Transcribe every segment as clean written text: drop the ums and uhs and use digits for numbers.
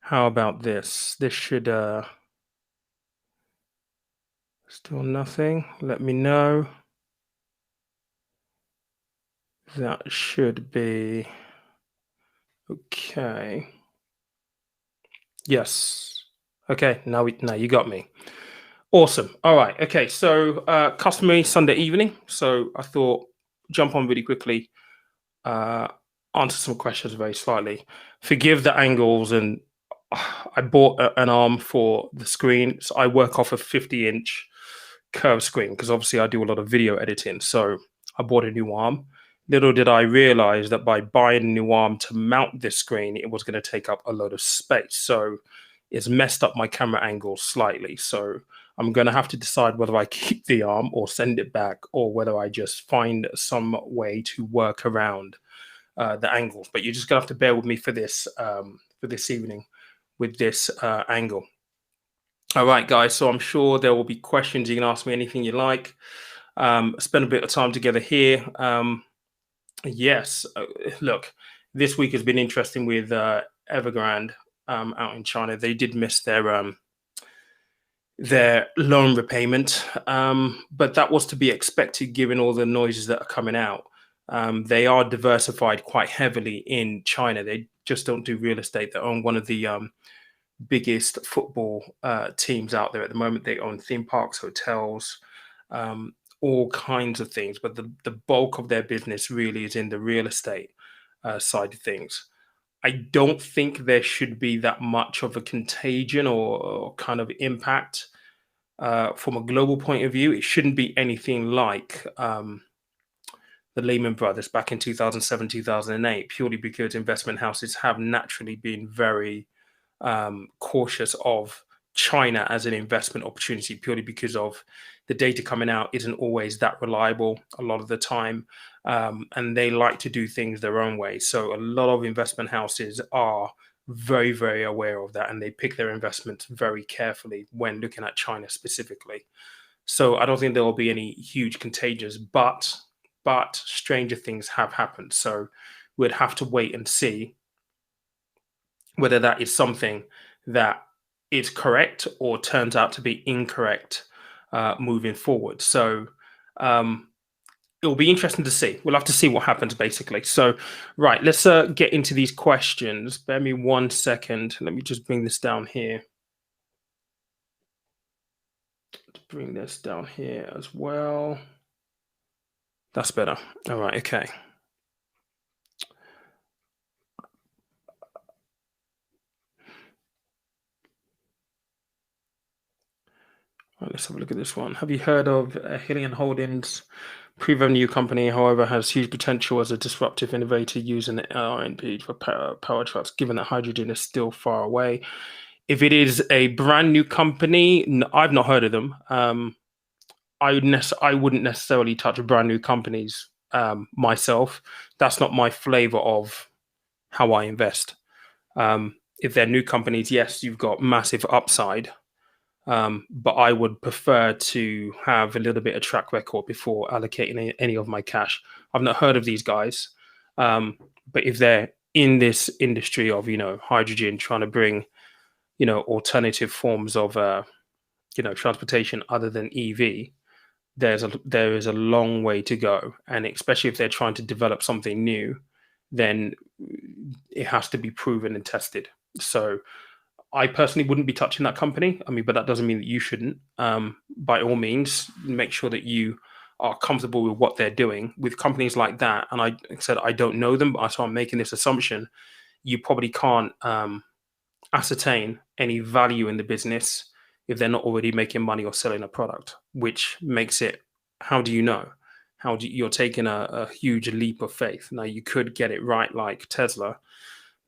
How about this? This should still nothing. Let me know. That should be okay. Yes. Okay, now you got me. Awesome. All right. Okay. So customary Sunday evening. So I thought jump on really quickly, uh answer some questions very slightly. Forgive the angles and I bought an arm for the screen. So I work off a 50-inch curved screen because obviously I do a lot of video editing. So I bought a new arm. Little did I realize that by buying a new arm to mount this screen, it was going to take up a lot of space. So it's messed up my camera angle slightly. So I'm going to have to decide whether I keep the arm or send it back, or whether I just find some way to work around the angles. But you're just going to have to bear with me for this evening with this angle. All right, guys. So I'm sure there will be questions. You can ask me anything you like. Spend a bit of time together here. Yes, look, this week has been interesting with Evergrande out in China. They did miss their loan repayment, but that was to be expected given all the noises that are coming out. They are diversified quite heavily in China. They just don't do real estate. They own one of the biggest football teams out there at the moment. They own theme parks, hotels, all kinds of things. But the bulk of their business really is in the real estate side of things. I don't think there should be that much of a contagion or kind of impact from a global point of view. It shouldn't be anything like the Lehman Brothers back in 2007, 2008, purely because investment houses have naturally been very cautious of China as an investment opportunity, purely because of the data coming out isn't always that reliable a lot of the time, and they like to do things their own way. So a lot of investment houses are very, very aware of that, and they pick their investments very carefully when looking at China specifically. So I don't think there will be any huge contagions, but stranger things have happened. So we'd have to wait and see whether that is something that is correct or turns out to be incorrect moving forward. So it will be interesting to see. We'll have to see what happens, basically. So, right, let's get into these questions. Bear me 1 second. Let me just bring this down here. Bring this down here as well. That's better. All right, okay. Right, let's have a look at this one. Have you heard of Hillian Holdings? Pre-revenue company, however, has huge potential as a disruptive innovator using RNP for power trucks, given that hydrogen is still far away. If it is a brand new company, I've not heard of them. I wouldn't necessarily touch brand new companies myself. That's not my flavor of how I invest. If they're new companies, yes, you've got massive upside. But I would prefer to have a little bit of track record before allocating any of my cash. I've not heard of these guys, but if they're in this industry of hydrogen, trying to bring alternative forms of transportation other than EV, there is a long way to go, and especially if they're trying to develop something new, then it has to be proven and tested. So I personally wouldn't be touching that company. I mean, but that doesn't mean that you shouldn't. By all means, make sure that you are comfortable with what they're doing with companies like that. And like I said, I don't know them, but so I'm making this assumption. You probably can't ascertain any value in the business if they're not already making money or selling a product, which makes it, how do you know? You're taking a huge leap of faith. Now, you could get it right like Tesla,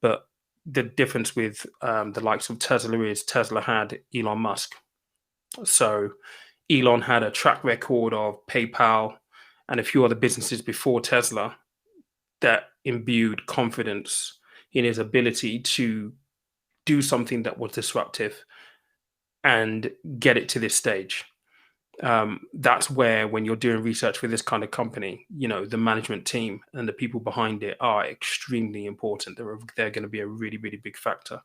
but the difference with the likes of Tesla is Tesla had Elon Musk. So Elon had a track record of PayPal and a few other businesses before Tesla that imbued confidence in his ability to do something that was disruptive and get it to this stage. That's where, when you're doing research for this kind of company, the management team and the people behind it are extremely important. They're going to be a really, really big factor.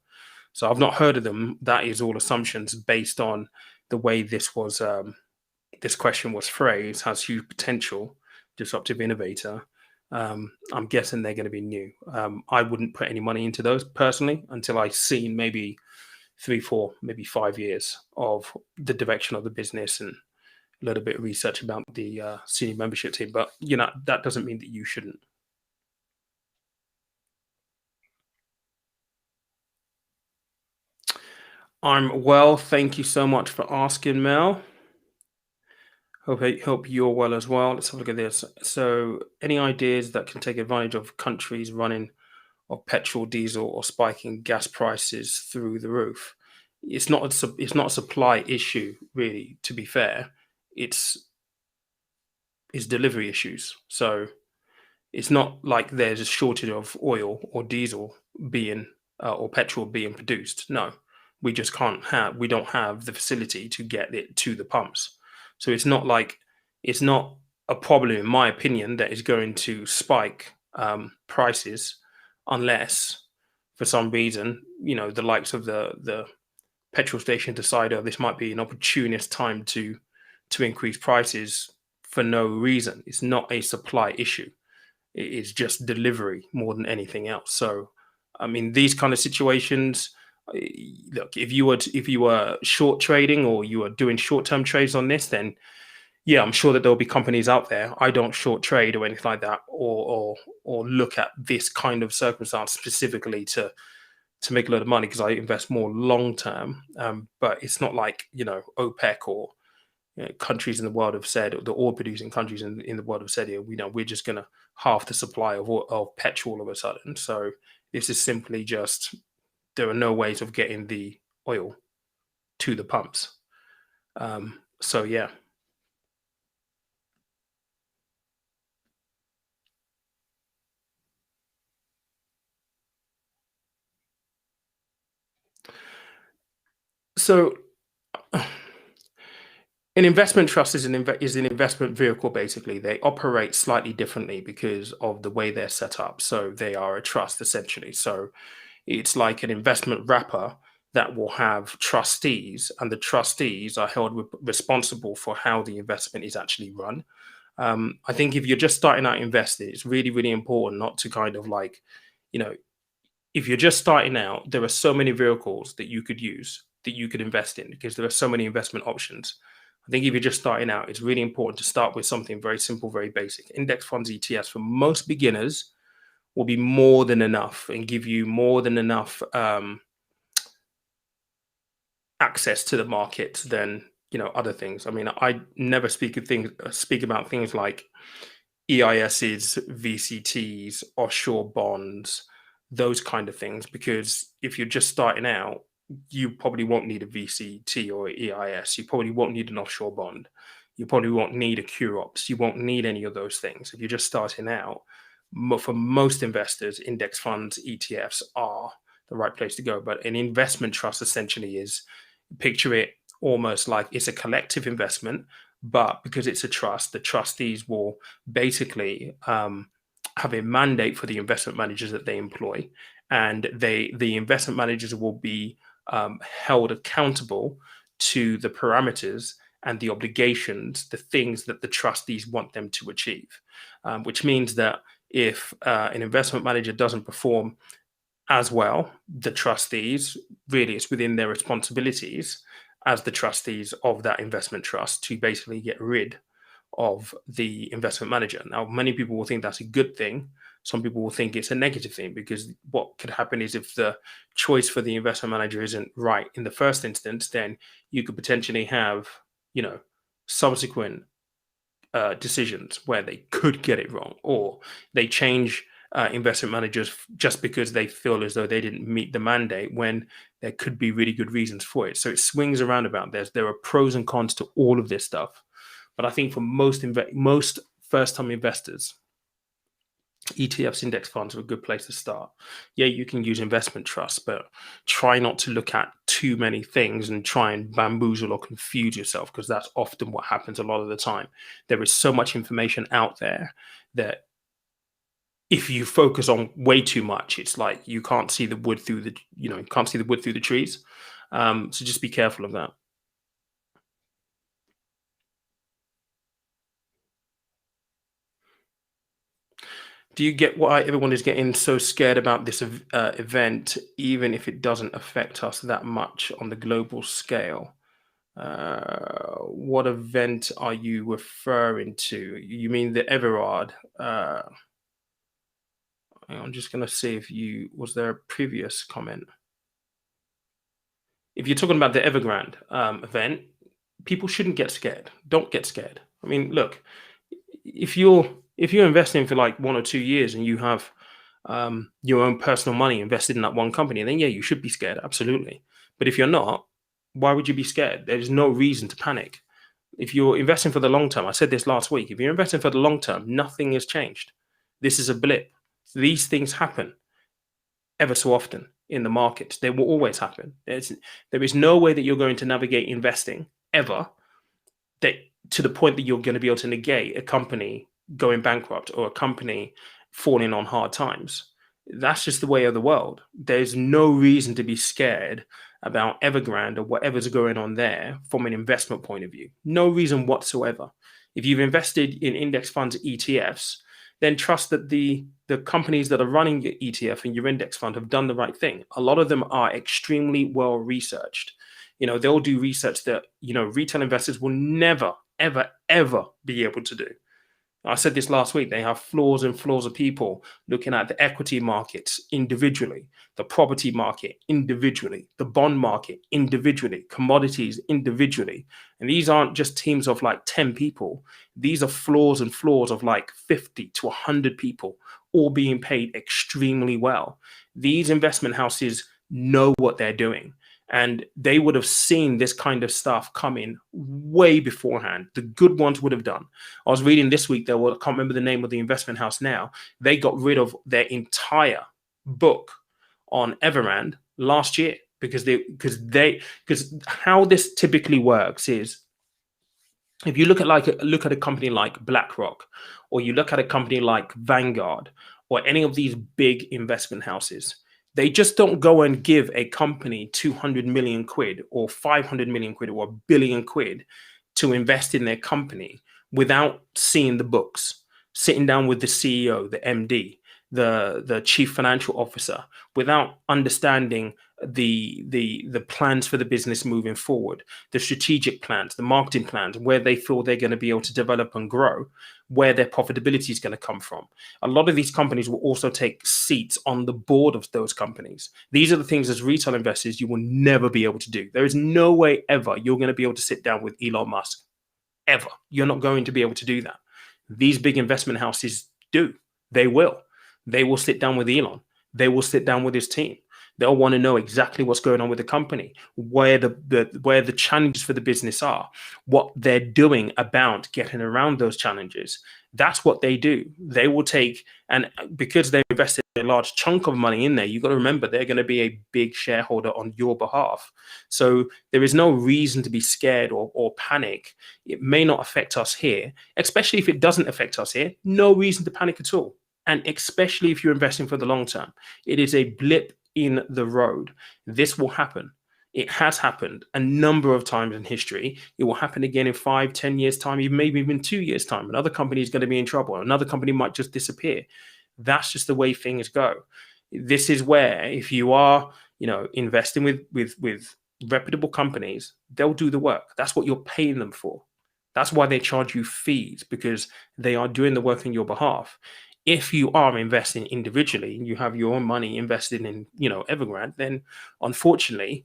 So I've not heard of them. That is all assumptions based on the way this question was phrased. Has huge potential, disruptive innovator. I'm guessing they're going to be new. I wouldn't put any money into those personally until I've seen maybe 3, 4, maybe 5 years of the direction of the business and a little bit of research about the senior membership team. But that doesn't mean that you shouldn't. I'm well. Thank you so much for asking, Mel. Hope you're well as well. Let's have a look at this. So, any ideas that can take advantage of countries running of petrol, diesel, or spiking gas prices through the roof? It's not a supply issue, really. To be fair, it's it's delivery issues. So it's not like there's a shortage of oil or diesel being or petrol being produced. No, we don't have the facility to get it to the pumps. So it's not a problem, in my opinion, that is going to spike prices unless for some reason, the likes of the petrol station decide, oh, this might be an opportunist time to increase prices for no reason. It's not a supply issue. It is just delivery more than anything else. So, I mean, these kind of situations. Look, if you were short trading or you are doing short term trades on this, then yeah, I'm sure that there'll be companies out there. I don't short trade or anything like that, or look at this kind of circumstance specifically to make a lot of money because I invest more long term. But it's not like OPEC or countries in the world have said, or the oil producing countries in the world have said, we're just going to half the supply of petrol all of a sudden. So this is simply just there are no ways of getting the oil to the pumps. So yeah. So an investment trust is an investment vehicle. Basically, they operate slightly differently because of the way they're set up. So they are a trust essentially. So it's like an investment wrapper that will have trustees, and the trustees are held responsible for how the investment is actually run. I think if you're just starting out investing, it's really, really important not to kind of like, you know, if you're just starting out, there are so many vehicles that you could use, that you could invest in, because there are so many investment options. I think if you're just starting out, it's really important to start with something very simple, very basic. Index funds, ETFs for most beginners will be more than enough and give you more than enough access to the market than other things. I mean, I never speak about things like EISs, VCTs, offshore bonds, those kind of things, because if you're just starting out, you probably won't need a VCT or EIS. You probably won't need an offshore bond. You probably won't need a QROPS. You won't need any of those things. If you're just starting out, for most investors, index funds, ETFs are the right place to go. But an investment trust essentially is, picture it almost like it's a collective investment, but because it's a trust, the trustees will basically have a mandate for the investment managers that they employ, and the investment managers will be held accountable to the parameters and the obligations, the things that the trustees want them to achieve, which means that if an investment manager doesn't perform as well, the trustees, really, it's within their responsibilities as the trustees of that investment trust to basically get rid of the investment manager. Now, many people will think that's a good thing. Some people will think it's a negative thing, because what could happen is if the choice for the investment manager isn't right in the first instance, then you could potentially have, subsequent decisions where they could get it wrong, or they change investment managers just because they feel as though they didn't meet the mandate, when there could be really good reasons for it. So it swings around about. There are pros and cons to all of this stuff. But I think for most first-time investors, ETFs, index funds are a good place to start. Yeah, you can use investment trusts, but try not to look at too many things and try and bamboozle or confuse yourself, because that's often what happens a lot of the time. There is so much information out there that if you focus on way too much, it's like you can't see the wood through the you can't see the wood through the trees. So just be careful of that. Do you get why everyone is getting so scared about this event, even if it doesn't affect us that much on the global scale? What event are you referring to? You mean the Everard? I'm just gonna see if you was there a previous comment. If you're talking about the Evergrande event, people shouldn't get scared. Don't get scared. I mean, look, if you're investing for like 1 or 2 years and you have your own personal money invested in that one company, then yeah, you should be scared, absolutely. But if you're not, why would you be scared? There's no reason to panic. If you're investing for the long term, I said this last week, if you're investing for the long term, nothing has changed. This is a blip. These things happen ever so often in the markets. They will always happen. There is no way that you're going to navigate investing ever that to the point that you're going to be able to negate a company going bankrupt or a company falling on hard times. That's just the way of the world. There's no reason to be scared about Evergrande or whatever's going on there from an investment point of view. No reason whatsoever. If you've invested in index funds, ETFs, then trust that the companies that are running your ETF and your index fund have done the right thing. A lot of them are extremely well researched. They'll do research that retail investors will never, ever, ever be able to do. I said this last week. They have floors and floors of people looking at the equity markets individually, the property market individually, the bond market individually, commodities individually. And these aren't just teams of like 10 people. These are floors and floors of like 50 to 100 people, all being paid extremely well. These investment houses know what they're doing. And they would have seen this kind of stuff coming way beforehand. The good ones would have done. I was reading this week, I can't remember the name of the investment house now. They got rid of their entire book on Evergrande last year because how this typically works is if you look at a company like BlackRock, or you look at a company like Vanguard, or any of these big investment houses, they just don't go and give a company 200 million quid or 500 million quid or a billion quid to invest in their company without seeing the books, sitting down with the CEO, the MD, the chief financial officer, without understanding the plans for the business moving forward, the strategic plans, the marketing plans, where they feel they're going to be able to develop and grow, where their profitability is going to come from. A lot of these companies will also take seats on the board of those companies. These are the things as retail investors you will never be able to do. There is no way ever you're going to be able to sit down with Elon Musk. Ever. You're not going to be able to do that. These big investment houses do. They will. They will sit down with Elon. They will sit down with his team. They'll want to know exactly what's going on with the company, where the challenges for the business are, what they're doing about getting around those challenges. That's what they do. They will take, and because they've invested a large chunk of money in there, you've got to remember they're going to be a big shareholder on your behalf. So there is no reason to be scared or panic. It may not affect us here, especially if it doesn't affect us here. No reason to panic at all. And especially if you're investing for the long term, it is a blip in the road. This will happen. It has happened a number of times in history. It will happen again in 5, 10 years time, even maybe even 2 years time. Another company is going to be in trouble. Another company might just disappear. That's just the way things go. This is where if you are, investing with reputable companies, they'll do the work. That's what you're paying them for. That's why they charge you fees, because they are doing the work on your behalf. If you are investing individually and you have your own money invested in, Evergrande, then unfortunately,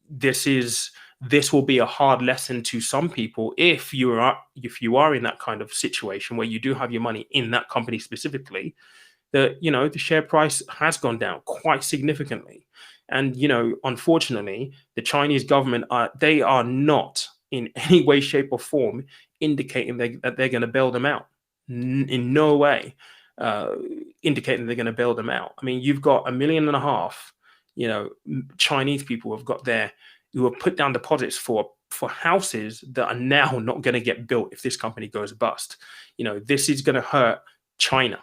this will be a hard lesson to some people if you are in that kind of situation where you do have your money in that company specifically, that the share price has gone down quite significantly. And unfortunately, the Chinese government they are not in any way, shape, or form indicating that they're going to bail them out. In no way indicating they're going to bail them out. I mean, you've got 1.5 million, Chinese people who have put down deposits for houses that are now not going to get built if this company goes bust. This is going to hurt China.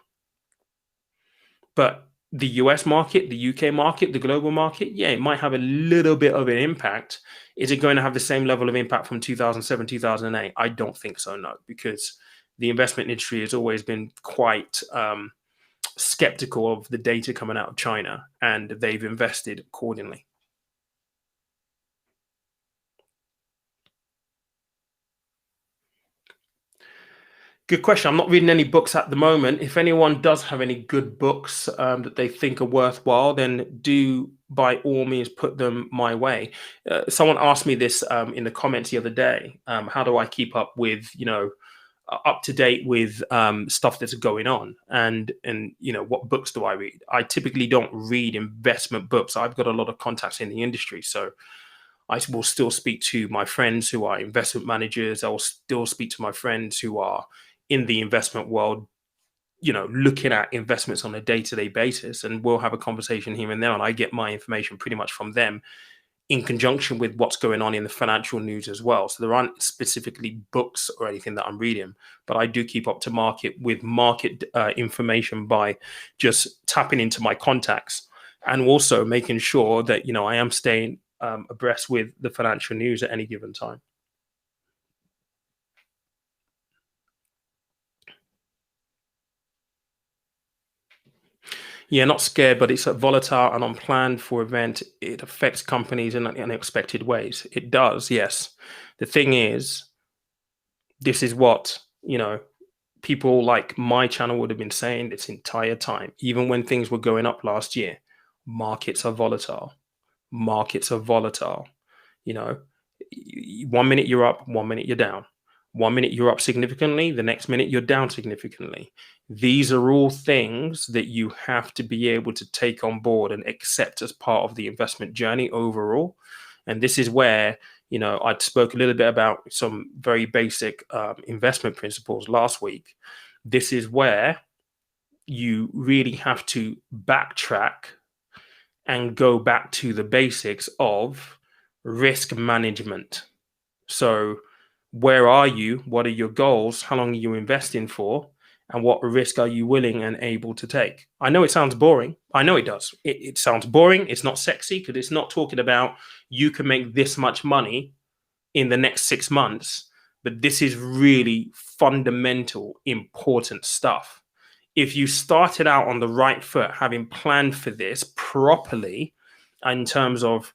But the US market, the UK market, the global market, yeah, it might have a little bit of an impact. Is it going to have the same level of impact from 2007, 2008? I don't think so, no, because the investment industry has always been quite skeptical of the data coming out of China, and they've invested accordingly. Good question. I'm not reading any books at the moment. If anyone does have any good books that they think are worthwhile, then do by all means put them my way. Someone asked me this in the comments the other day. How do I keep up with, up to date with stuff that's going on, and what books do I read? I typically don't read investment books. I've got a lot of contacts in the industry, so I will still speak to my friends who are investment managers. I will still speak to my friends who are in the investment world, looking at investments on a day-to-day basis, and we'll have a conversation here and there. And I get my information pretty much from them in conjunction with what's going on in the financial news as well. So there aren't specifically books or anything that I'm reading, but I do keep up to market with market information by just tapping into my contacts and also making sure that, I am staying abreast with the financial news at any given time. Yeah, not scared, but it's a volatile and unplanned for event. It affects companies in unexpected ways. It does, yes. The thing is, this is what, people like my channel would have been saying this entire time. Even when things were going up last year, markets are volatile. Markets are volatile. You know, 1 minute you're up, 1 minute you're down. 1 minute you're up significantly, the next minute you're down significantly. These are all things that you have to be able to take on board and accept as part of the investment journey overall. And this is where, I spoke a little bit about some very basic investment principles last week. This is where you really have to backtrack and go back to the basics of risk management. So, where are you? What are your goals? How long are you investing for? And what risk are you willing and able to take? I know it sounds boring. I know it does. It sounds boring. It's not sexy because it's not talking about you can make this much money in the next 6 months. But this is really fundamental, important stuff. If you started out on the right foot, having planned for this properly, in terms of,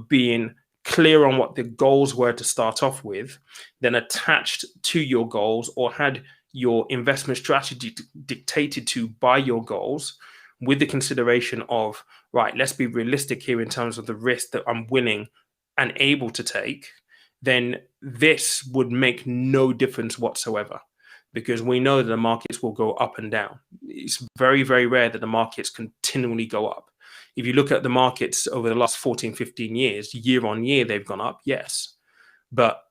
being clear on what the goals were to start off with, then attached to your goals, or had your investment strategy dictated to by your goals, with the consideration of, right, let's be realistic here in terms of the risk that I'm willing and able to take, then this would make no difference whatsoever, because we know that the markets will go up and down. It's very, very rare that the markets continually go up. If you look at the markets over the last 14, 15 years, year on year, they've gone up, yes. But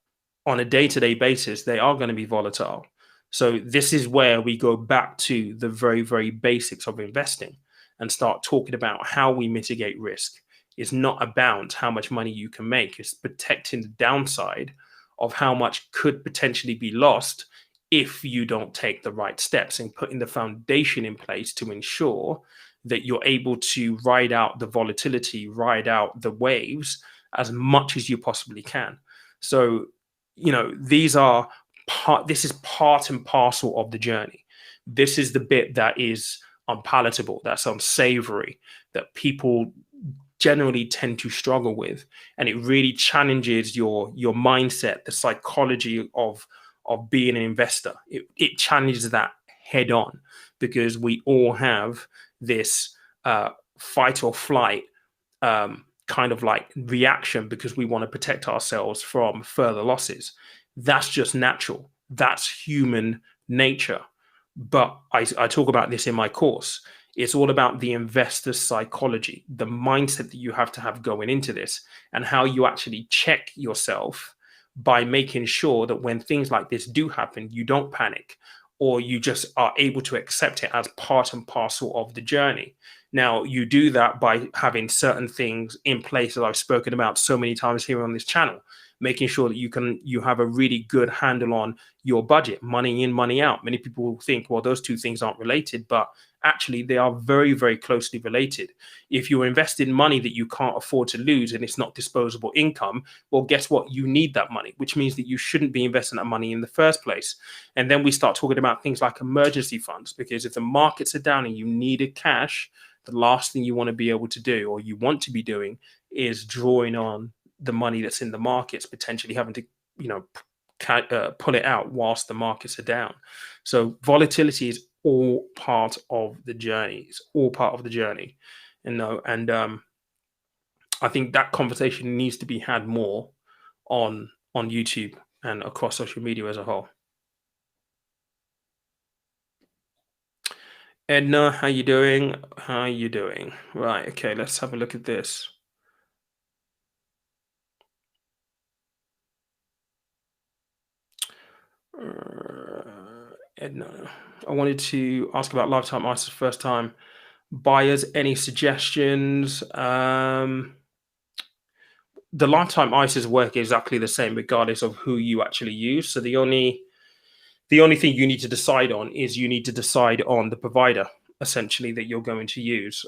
on a day-to-day basis, they are going to be volatile. So this is where we go back to the very, very basics of investing and start talking about how we mitigate risk. It's not about how much money you can make. It's protecting the downside of how much could potentially be lost if you don't take the right steps, and putting the foundation in place to ensure that you're able to ride out the volatility, ride out the waves as much as you possibly can. So, this is part and parcel of the journey. This is the bit that is unpalatable, that's unsavory, that people generally tend to struggle with. And it really challenges your mindset, the psychology of being an investor. It challenges that head on, because we all have this fight or flight kind of like reaction, because we want to protect ourselves from further losses. That's just natural. That's human nature. But I talk about this in my course. It's all about the investor's psychology, the mindset that you have to have going into this, and how you actually check yourself by making sure that when things like this do happen, you don't panic, or you just are able to accept it as part and parcel of the journey. Now, you do that by having certain things in place that I've spoken about so many times here on this channel. making sure that you have a really good handle on your budget, money in, money out. Many people think, well, those two things aren't related, but actually they are very, very closely related. If you invest in money that you can't afford to lose and it's not disposable income, well, guess what? You need that money, which means that you shouldn't be investing that money in the first place. And then we start talking about things like emergency funds, because if the markets are down and you needed cash, the last thing you want to be able to do, or you want to be doing, is drawing on the money that's in the markets, potentially having to, pull it out whilst the markets are down. So volatility is all part of the journey. It's all part of the journey, and I think that conversation needs to be had more on YouTube and across social media as a whole. Edna, how you doing? How you doing? Right, okay, let's have a look at this. Edna, I wanted to ask about lifetime ISAs first time buyers. Any suggestions? The lifetime ISAs work exactly the same regardless of who you actually use. So the only thing you need to decide on is you need to decide on the provider essentially that you're going to use.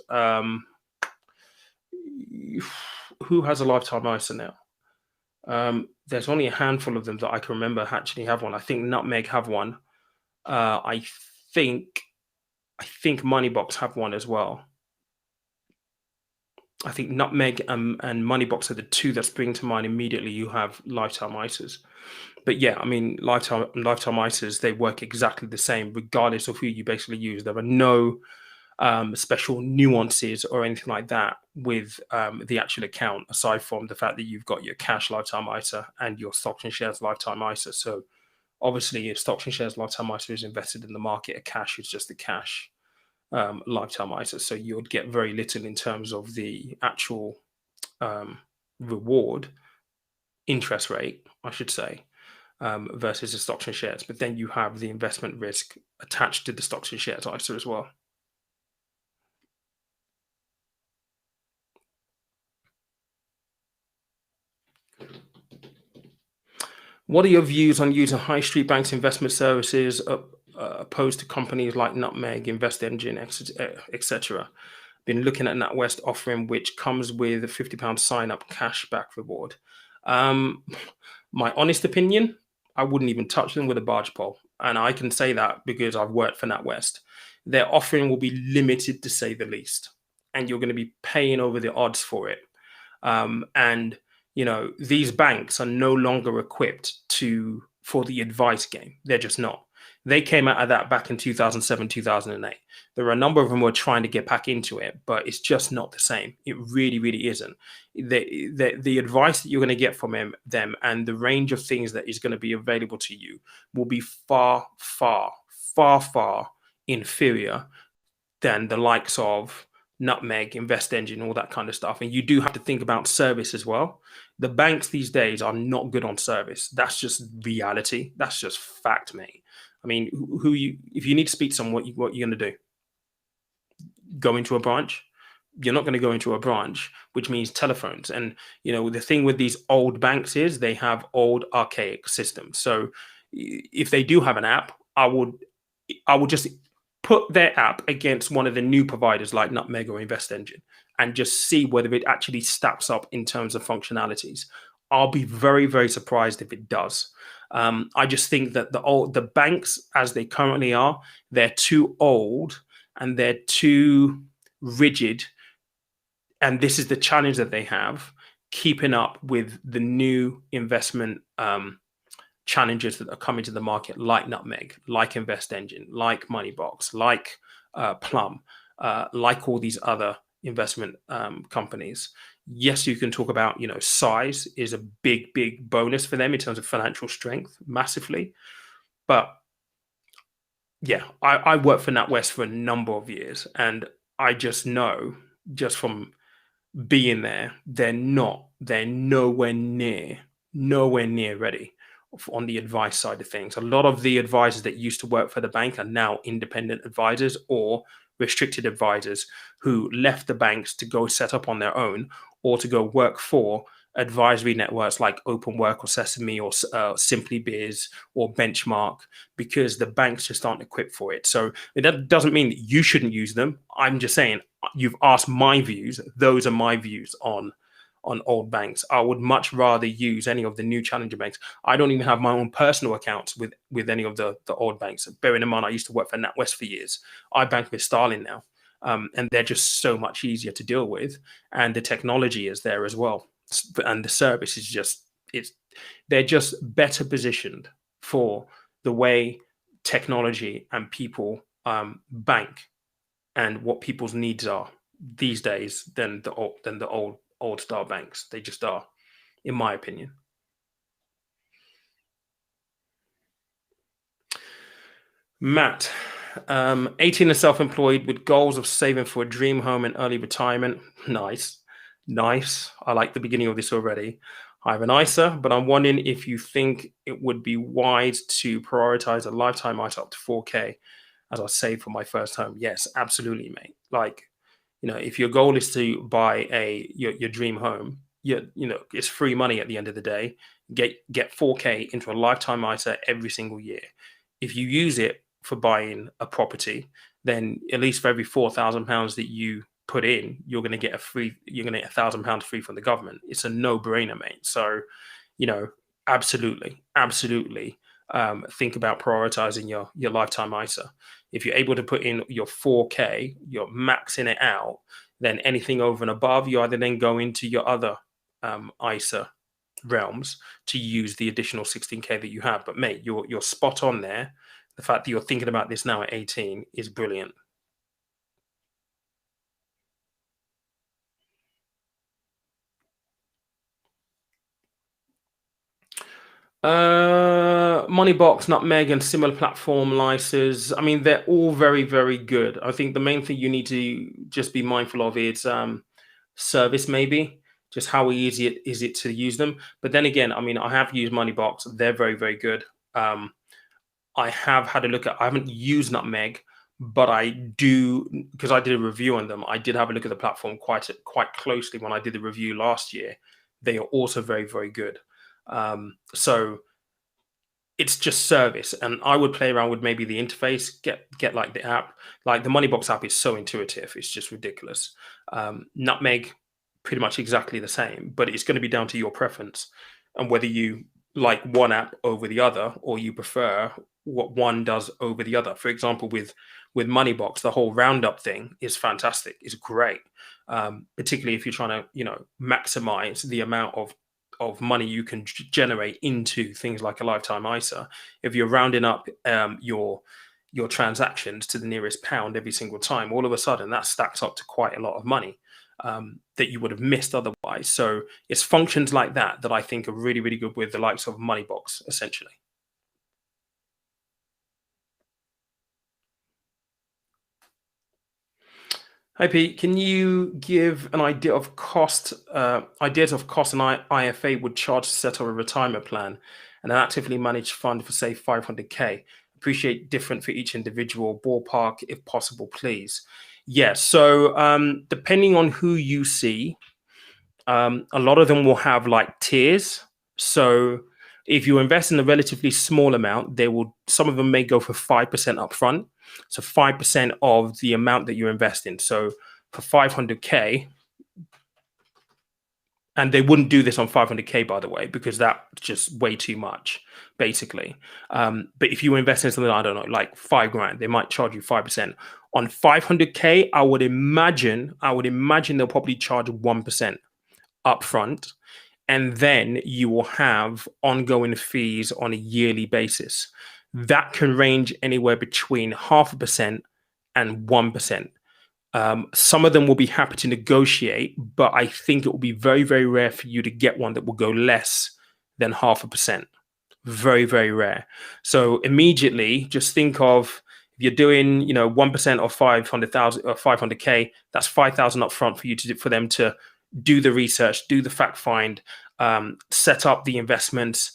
Who has a lifetime ISA now? There's only a handful of them that I can remember actually have one. I think Nutmeg have one. I think Moneybox have one as well. I think Nutmeg and Moneybox are the two that spring to mind immediately. You have lifetime ISAs. But yeah, I mean, lifetime ISAs, they work exactly the same regardless of who you basically use. There are no special nuances or anything like that with the actual account, aside from the fact that you've got your cash lifetime ISA and your stocks and shares lifetime ISA. So obviously, if stocks and shares lifetime ISA is invested in the market, a cash is just a cash lifetime ISA. So you'd get very little in terms of the actual reward, interest rate, I should say, versus the stocks and shares. But then you have the investment risk attached to the stocks and shares ISA as well. What are your views on using high street banks investment services opposed to companies like Nutmeg, Invest Engine, etc.? Been looking at NatWest offering, which comes with a £50 sign-up cashback reward. My honest opinion, I wouldn't even touch them with a barge pole. And I can say that because I've worked for NatWest. Their offering will be limited, to say the least. And you're going to be paying over the odds for it. And these banks are no longer equipped for the advice game. They're just not. They came out of that back in 2007, 2008. There are a number of them who are trying to get back into it, but it's just not the same. It really, really isn't. The advice that you're going to get from them and the range of things that is going to be available to you will be far, far, far, far inferior than the likes of Nutmeg, Invest Engine, all that kind of stuff. And you do have to think about service as well. The banks these days are not good on service. That's just reality. That's just fact, mate. I mean, if you need to speak to someone, what you're going to do? Go into a branch? You're not going to go into a branch, which means telephones. And, the thing with these old banks is they have old archaic systems. So if they do have an app, I would just put their app against one of the new providers like Nutmeg or Invest Engine and just see whether it actually stacks up in terms of functionalities. I'll be very, very surprised if it does. I just think that the banks, as they currently are, they're too old and they're too rigid. And this is the challenge that they have, keeping up with the new investment challenges that are coming to the market, like Nutmeg, like Invest Engine, like Moneybox, like Plum, like all these other investment companies. Yes, you can talk about, size is a big, big bonus for them in terms of financial strength, massively. But yeah, I worked for NatWest for a number of years, and I just know, just from being there, they're nowhere near ready on the advice side of things. A lot of the advisors that used to work for the bank are now independent advisors or restricted advisors who left the banks to go set up on their own or to go work for advisory networks like Open Work or Sesame or Simply Biz or Benchmark, because the banks just aren't equipped for it. So that doesn't mean that you shouldn't use them. I'm just saying, you've asked my views. Those are my views on old banks. I would much rather use any of the new challenger banks. I don't even have my own personal accounts with any of the old banks. Bearing in mind, I used to work for NatWest for years. I bank with Starling now, and they're just so much easier to deal with, and the technology is there as well, and the service is just they're just better positioned for the way technology and people bank and what people's needs are these days than the old style banks. They just are, in my opinion. Matt, 18 and self-employed with goals of saving for a dream home and early retirement. Nice. I like the beginning of this already. I have an ISA, but I'm wondering if you think it would be wise to prioritize a lifetime ISA up to 4K as I save for my first home. Yes, absolutely, mate. Like, if your goal is to buy your dream home, it's free money at the end of the day. Get 4K into a lifetime ISA every single year. If you use it for buying a property, then at least for every £4,000 that you put in, you're going to get £1,000 free from the government. It's a no-brainer, mate. So, absolutely, think about prioritizing your lifetime ISA. If you're able to put in your 4K, you're maxing it out, then anything over and above, you either then go into your other ISA realms to use the additional 16K that you have. But mate, you're spot on there. The fact that you're thinking about this now at 18 is brilliant. Moneybox, Nutmeg, and similar platform licenses. I mean, they're all very, very good. I think the main thing you need to just be mindful of is service, maybe just how easy is it to use them. But then again, I mean, I have used Moneybox. They're very, very good. I have had a look at. I haven't used Nutmeg, but I do, because I did a review on them. I did have a look at the platform quite closely when I did the review last year. They are also very, very good. So it's just service, and I would play around with maybe the interface, get like the app. Like the Moneybox app is so intuitive, it's just ridiculous. Nutmeg, pretty much exactly the same, but it's going to be down to your preference and whether you like one app over the other, or you prefer what one does over the other. For example, with Moneybox, the whole roundup thing is fantastic. It's great, particularly if you're trying to maximize the amount of money you can generate into things like a lifetime ISA. If you're rounding up your transactions to the nearest pound every single time, all of a sudden that stacks up to quite a lot of money that you would have missed otherwise. So it's functions like that I think are really, really good with the likes of Moneybox, essentially. Hi Pete, can you give an idea of ideas of cost an IFA would charge to set up a retirement plan and an actively managed fund for say 500K? Appreciate different for each individual. Ballpark, if possible, please. Yes. So depending on who you see, a lot of them will have like tiers. So if you invest in a relatively small amount, some of them may go for 5% upfront. So 5% of the amount that you invest in. So for 500K, and they wouldn't do this on 500K, by the way, because that's just way too much, basically. But if you invest in something, I don't know, like $5,000, they might charge you 5%. On 500K, I would imagine they'll probably charge 1% upfront, and then you will have ongoing fees on a yearly basis. That can range anywhere between 0.5% and 1%. Some of them will be happy to negotiate, but I think it will be very, very rare for you to get one that will go less than 0.5%. Very, very rare. So immediately, just think of, if you're doing 1% of 500,000 or 500K, that's 5,000 up front for them to do the research, do the fact find, set up the investments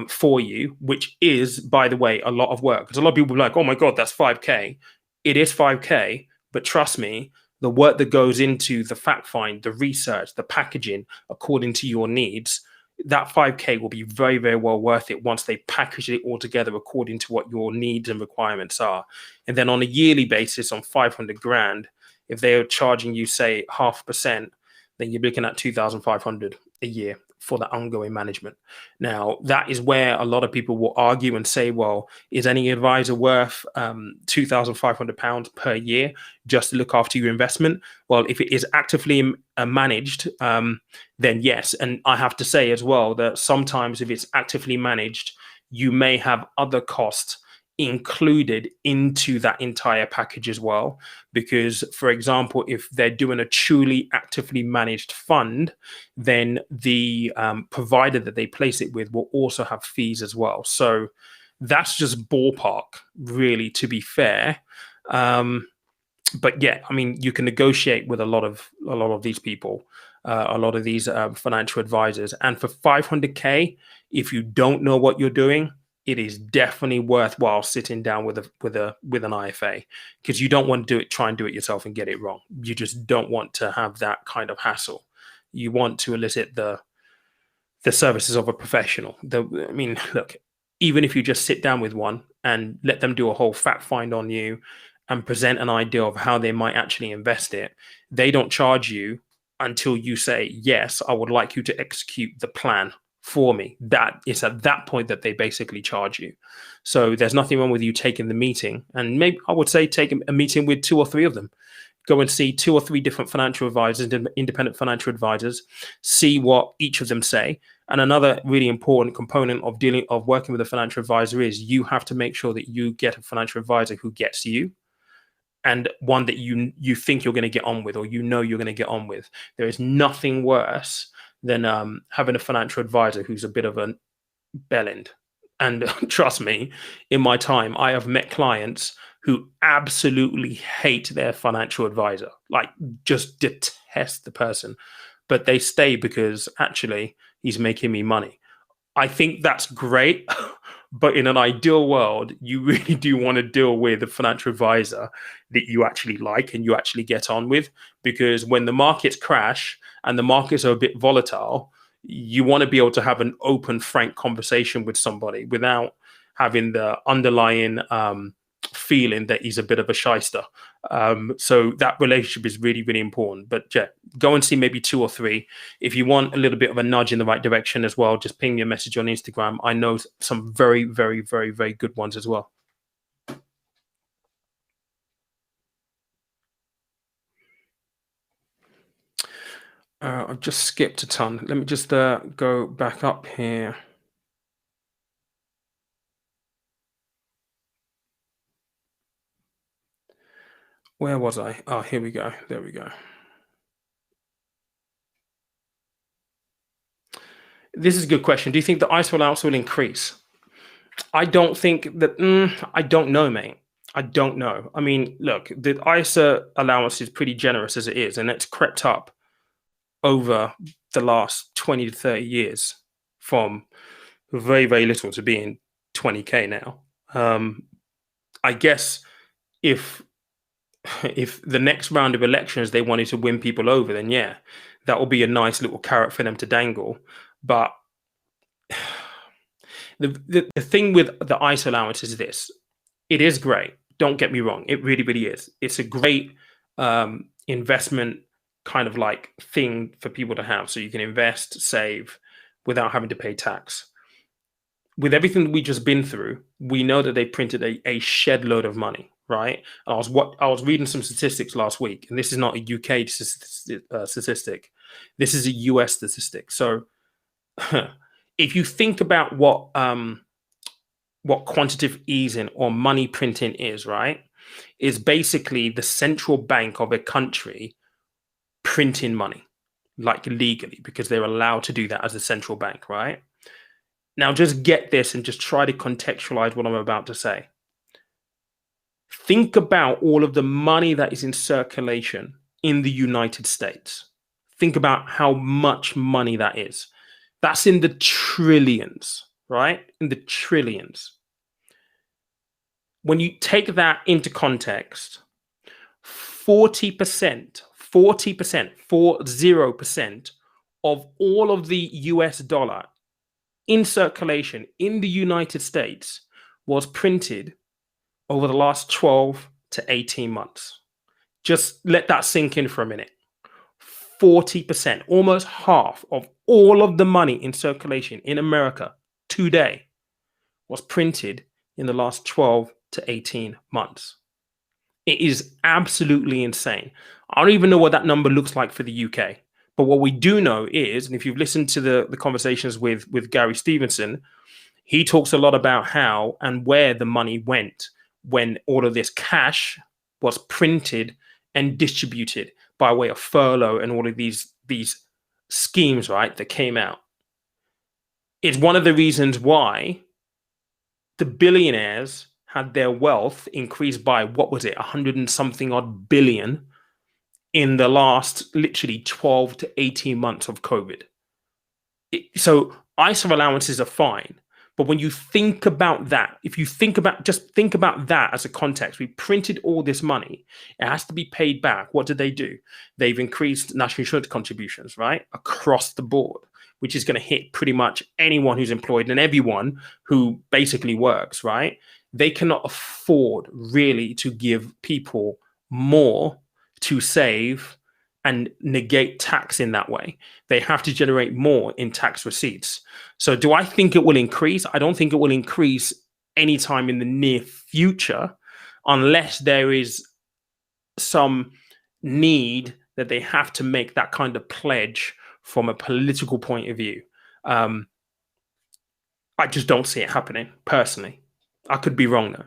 for you, which is, by the way, a lot of work. Because a lot of people are like, oh my God, that's 5K. It is 5K, but trust me, the work that goes into the fact find, the research, the packaging according to your needs, that 5K will be very, very well worth it once they package it all together according to what your needs and requirements are. And then on a yearly basis, on 500 grand, if they're charging you, say, 0.5%, then you're looking at 2,500 a year for the ongoing management. Now, that is where a lot of people will argue and say, well, is any advisor worth £2,500 per year just to look after your investment? Well, if it is actively managed, then yes. And I have to say as well that sometimes if it's actively managed, you may have other costs included into that entire package as well. Because, for example, if they're doing a truly actively managed fund, then the provider that they place it with will also have fees as well. So that's just ballpark, really, to be fair. But yeah, I mean, you can negotiate with a lot of these people, a lot of these financial advisors. And for 500K, if you don't know what you're doing, it is definitely worthwhile sitting down with an IFA, because you don't want to try and do it yourself and get it wrong. You just don't want to have that kind of hassle. You want to elicit the services of a professional. I mean, look, even if you just sit down with one and let them do a whole fact find on you and present an idea of how they might actually invest it, they don't charge you until you say, yes, I would like you to execute the plan for me. That is at that point that they basically charge you. So there's nothing wrong with you taking the meeting, and maybe I would say take a meeting with 2 or 3 of them. Go and see 2 or 3 different financial advisors, independent financial advisors, see what each of them say. And another really important component of working with a financial advisor is you have to make sure that you get a financial advisor who gets you, and one that you think you're going to get on with, or you're going to get on with. There is nothing worse than having a financial advisor who's a bit of a bellend. And trust me, in my time, I have met clients who absolutely hate their financial advisor, like just detest the person, but they stay because actually he's making me money. I think that's great. But in an ideal world, you really do want to deal with a financial advisor that you actually like and you actually get on with, because when the markets crash and the markets are a bit volatile, you want to be able to have an open, frank conversation with somebody without having the underlying feeling that he's a bit of a shyster. So that relationship is really, really important. But yeah, go and see maybe 2 or 3. If you want a little bit of a nudge in the right direction as well, just ping me a message on Instagram. I know some very, very, very, very good ones as well. I've just skipped a ton. Let me just go back up here. Where was I? Oh, here we go. There we go. This is a good question. Do you think the ISA allowance will increase? I don't think that. I don't know, mate. I don't know. I mean, look, the ISA allowance is pretty generous as it is, and it's crept up over the last 20 to 30 years from very, very little to being 20K now. I guess if the next round of elections they wanted to win people over, then yeah, that will be a nice little carrot for them to dangle. But the thing with the ISA allowance is this: it is great. Don't get me wrong; it really, really is. It's a great investment kind of like thing for people to have, so you can invest, save without having to pay tax. With everything that we just been through, we know that they printed a shed load of money, right? I was reading some statistics last week, and this is not a UK statistic. This is a US statistic. So if you think about what quantitative easing or money printing is, right, is basically the central bank of a country printing money, like legally, because they're allowed to do that as a central bank, right? Now, just get this and just try to contextualize what I'm about to say. Think about all of the money that is in circulation in the United States. Think about how much money that is. That's in the trillions, right? In the trillions. When you take that into context, 40%, 40%, 40% of all of the US dollar in circulation in the United States was printed over the last 12 to 18 months. Just let that sink in for a minute. 40%, almost half of all of the money in circulation in America today was printed in the last 12 to 18 months. It is absolutely insane. I don't even know what that number looks like for the UK. But what we do know is, and if you've listened to the conversations with Gary Stevenson, he talks a lot about how and where the money went when all of this cash was printed and distributed by way of furlough and all of these schemes, right, that came out. It's one of the reasons why the billionaires had their wealth increased by, what was it, 100 and something odd billion in the last literally 12 to 18 months of COVID. So ISA allowances are fine. But when you think about that, if you think about that as a context, we printed all this money. It has to be paid back. What did they do? They've increased national insurance contributions, right? Across the board, which is going to hit pretty much anyone who's employed and everyone who basically works, right? They cannot afford really to give people more to save and negate tax in that way. They have to generate more in tax receipts. So do I think it will increase? I don't think it will increase anytime in the near future, unless there is some need that they have to make that kind of pledge from a political point of view. I just don't see it happening personally. I could be wrong though.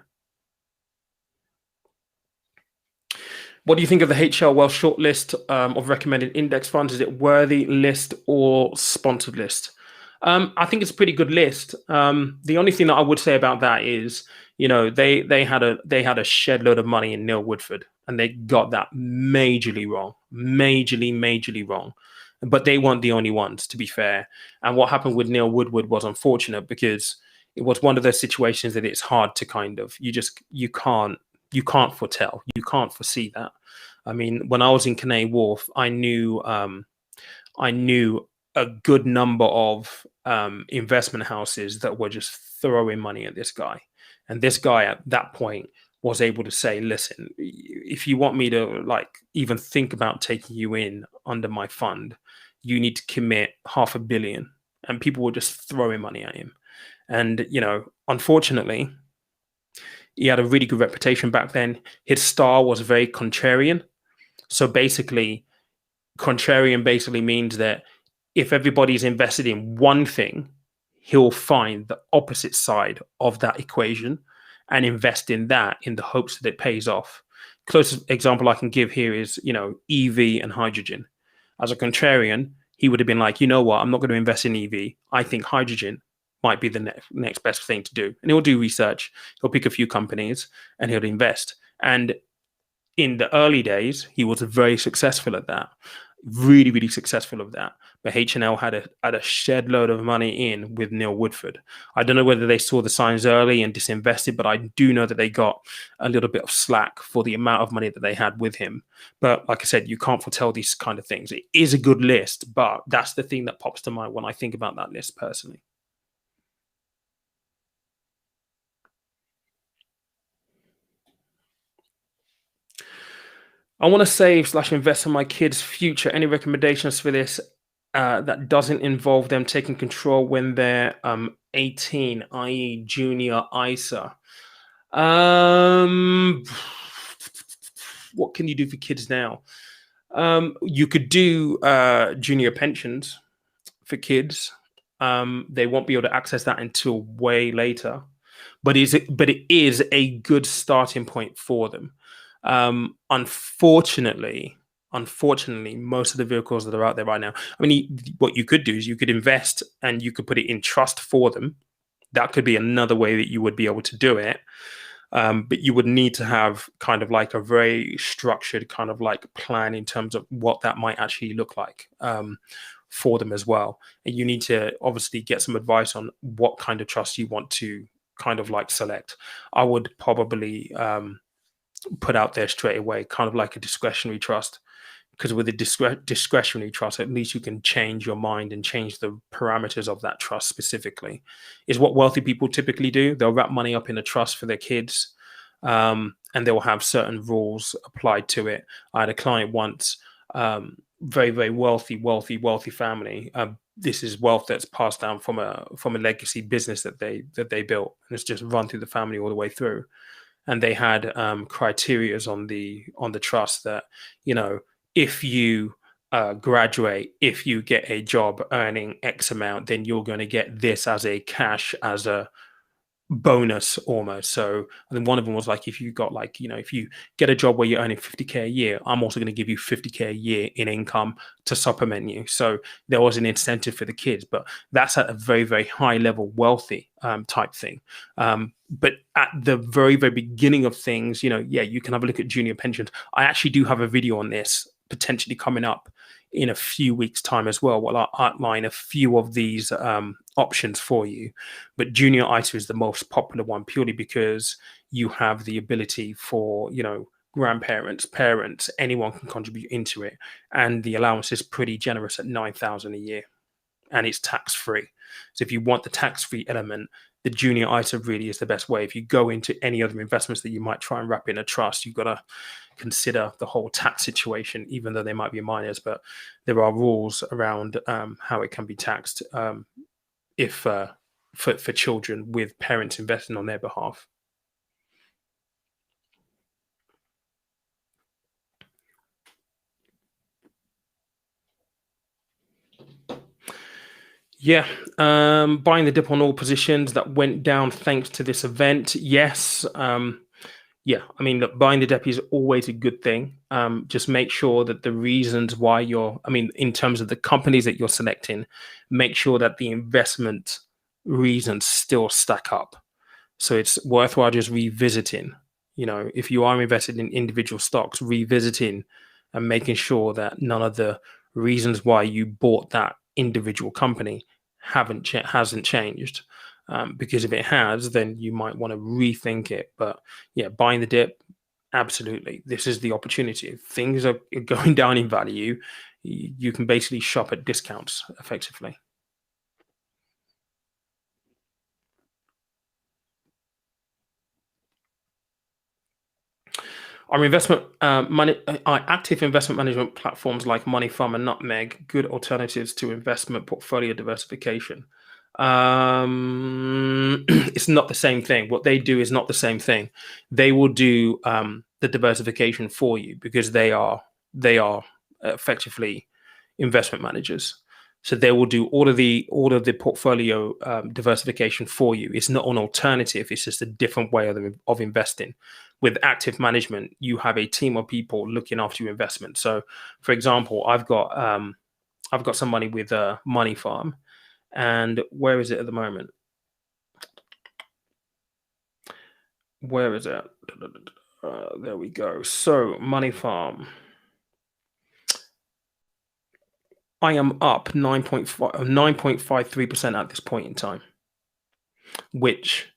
What do you think of the HL Wealth shortlist of recommended index funds? Is it worthy list or sponsored list? I think it's a pretty good list. The only thing that I would say about that is, you know, they had a shed load of money in Neil Woodford, and they got that majorly wrong, majorly wrong. But they weren't the only ones, to be fair. And what happened with Neil Woodward was unfortunate, because it was one of those situations that it's hard to kind of, you can't foretell, you can't foresee that. I mean, when I was in Canary Wharf, I knew a good number of investment houses that were just throwing money at this guy. And this guy at that point was able to say, listen, if you want me to like even think about taking you in under my fund, you need to commit $500 million. And people were just throwing money at him. And, you know, unfortunately, he had a really good reputation back then. His style was very contrarian. So basically, contrarian basically means that if everybody's invested in one thing, he'll find the opposite side of that equation and invest in that in the hopes that it pays off. Closest example I can give here is, you know, EV and hydrogen. As a contrarian, he would have been like, you know what, I'm not going to invest in EV. I think hydrogen might be the next best thing to do. And he'll do research. He'll pick a few companies and he'll invest. And in the early days, he was very successful at that. Really successful of that. But H&L had a shed load of money in with Neil Woodford. I don't know whether they saw the signs early and disinvested, but I do know that they got a little bit of slack for the amount of money that they had with him. But like I said, you can't foretell these kind of things. It is a good list, but that's the thing that pops to mind when I think about that list personally. I want to save/invest in my kids' future. Any recommendations for this that doesn't involve them taking control when they're 18, i.e. junior ISA? What can you do for kids now? You could do junior pensions for kids. They won't be able to access that until way later. But it is a good starting point for them. Unfortunately, most of the vehicles that are out there right now, I mean, what you could do is you could invest and you could put it in trust for them. That could be another way that you would be able to do it. But you would need to have kind of like a very structured kind of like plan in terms of what that might actually look like for them as well. And you need to obviously get some advice on what kind of trust you want to kind of like select. I would probably put out there straight away, kind of like a discretionary trust. Because with a discretionary trust, at least you can change your mind and change the parameters of that trust specifically. Is what wealthy people typically do. They'll wrap money up in a trust for their kids, and they will have certain rules applied to it. I had a client once, very very wealthy family. This is wealth that's passed down from a legacy business that they built, and it's just run through the family all the way through. And they had criterias on the trust that, you know, if you graduate, if you get a job earning X amount, then you're going to get this as a cash, as a bonus almost. So I think one of them was like, if you got, like, you know, if you get a job where you're earning 50K a year, I'm also going to give you 50K a year in income to supplement you. So there was an incentive for the kids, but that's at a very very high level wealthy type thing. But at the very very beginning of things, you know, yeah, you can have a look at junior pensions. I actually do have a video on this potentially coming up in a few weeks time as well. Well, I'll outline a few of these options for you, but junior ISA is the most popular one purely because you have the ability for, you know, grandparents, parents, anyone can contribute into it, and the allowance is pretty generous at 9,000 a year, and it's tax free. So if you want the tax free element, the junior ISA really is the best way. If you go into any other investments that you might try and wrap in a trust, you've got to consider the whole tax situation, even though they might be minors, but there are rules around how it can be taxed, if for children with parents investing on their behalf. Yeah, buying the dip on all positions that went down thanks to this event. Yes, yeah. I mean, look, buying the dip is always a good thing. Just make sure that the reasons why I mean, in terms of the companies that you're selecting, make sure that the investment reasons still stack up. So it's worthwhile just revisiting. You know, if you are invested in individual stocks, revisiting and making sure that none of the reasons why you bought that individual company hasn't changed. Because if it has, then you might want to rethink it. But yeah, buying the dip, absolutely. This is the opportunity. If things are going down in value, you can basically shop at discounts effectively. Our investment our active investment management platforms like Money Farm and Nutmeg, good alternatives to investment portfolio diversification. It's not the same thing. What they do is not the same thing. They will do the diversification for you because they are effectively investment managers. So they will do all of the portfolio diversification for you. It's not an alternative. It's just a different way of investing. With active management, you have a team of people looking after your investment. So, for example, I've got some money with Money Farm, and where is it at the moment? Where is it? There we go. So, Money Farm, I am up 9.53% at this point in time, which,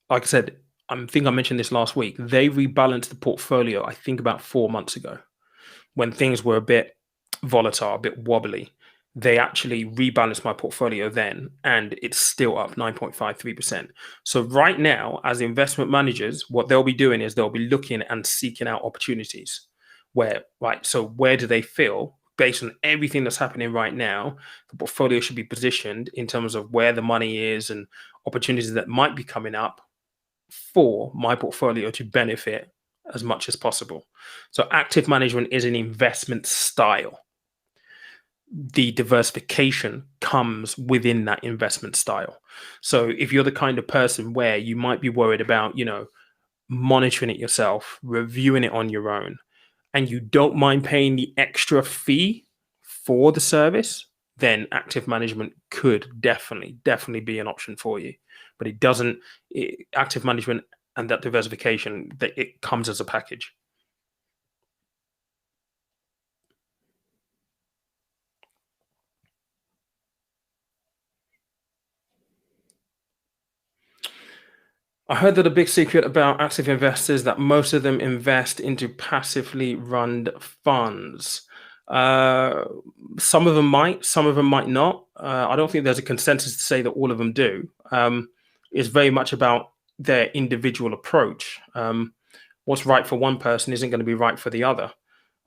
like I said, I think I mentioned this last week. They rebalanced the portfolio, I think, about 4 months ago when things were a bit volatile, a bit wobbly. They actually rebalanced my portfolio then, and it's still up 9.53%. So, right now, as investment managers, what they'll be doing is they'll be looking and seeking out opportunities where, right? So, where do they feel, based on everything that's happening right now, the portfolio should be positioned in terms of where the money is and opportunities that might be coming up for my portfolio to benefit as much as possible. So active management is an investment style. The diversification comes within that investment style. So if you're the kind of person where you might be worried about, you know, monitoring it yourself, reviewing it on your own, and you don't mind paying the extra fee for the service, then active management could definitely be an option for you. But it doesn't. Active management and that diversification, that it comes as a package. I heard that a big secret about active investors that most of them invest into passively run funds. Uh, some of them might, some of them might not. I don't think there's a consensus to say that all of them do. It's very much about their individual approach. What's right for one person isn't going to be right for the other.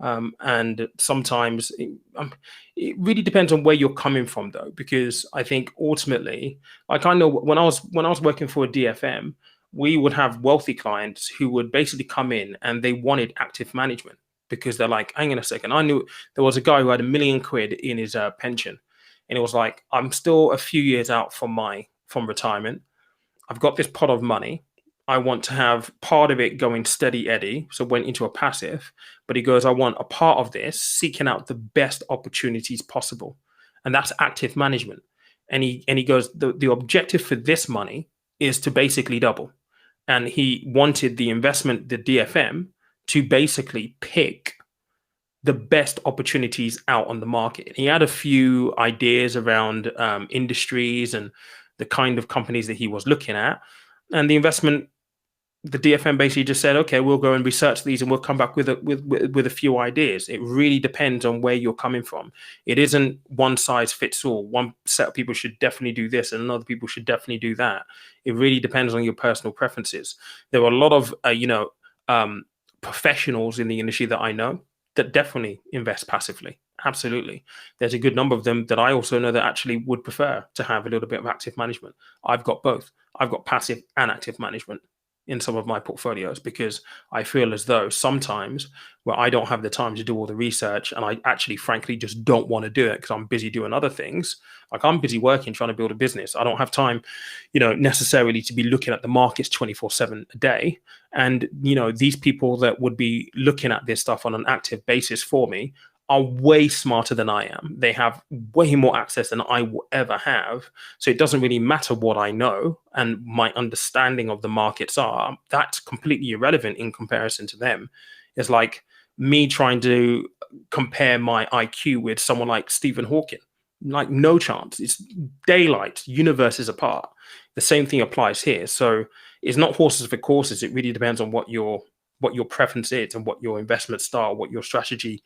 And sometimes it really depends on where you're coming from, though, because I think ultimately, like I know when I was working for a DFM, we would have wealthy clients who would basically come in and they wanted active management because they're like, hang on a second, I knew there was a guy who had £1 million in his pension, and it was like, I'm still a few years out from retirement. I've got this pot of money. I want to have part of it going steady Eddie, so went into a passive. But he goes, I want a part of this seeking out the best opportunities possible, and that's active management. And he goes, the objective for this money is to basically double, and he wanted the investment, the DFM, to basically pick the best opportunities out on the market. He had a few ideas around industries and the kind of companies that he was looking at, and the DFM basically just said, okay, we'll go and research these and we'll come back with a few ideas. It really depends on where you're coming from. It isn't one size fits all. One set of people should definitely do this and another people should definitely do that. It really depends on your personal preferences. There are a lot of professionals in the industry that I know that definitely invest passively. Absolutely. There's a good number of them that I also know that actually would prefer to have a little bit of active management. I've got both. I've got passive and active management in some of my portfolios because I feel as though sometimes where I don't have the time to do all the research and I actually frankly just don't want to do it because I'm busy doing other things. Like I'm busy working, trying to build a business. I don't have time, necessarily to be looking at the markets 24/7 a day. And, these people that would be looking at this stuff on an active basis for me are way smarter than I am. They have way more access than I will ever have. So it doesn't really matter what I know and my understanding of the markets are. That's completely irrelevant in comparison to them. It's like me trying to compare my IQ with someone like Stephen Hawking. Like no chance. It's daylight, universes apart. The same thing applies here. So it's not horses for courses. It really depends on what your preference is and what your investment style, what your strategy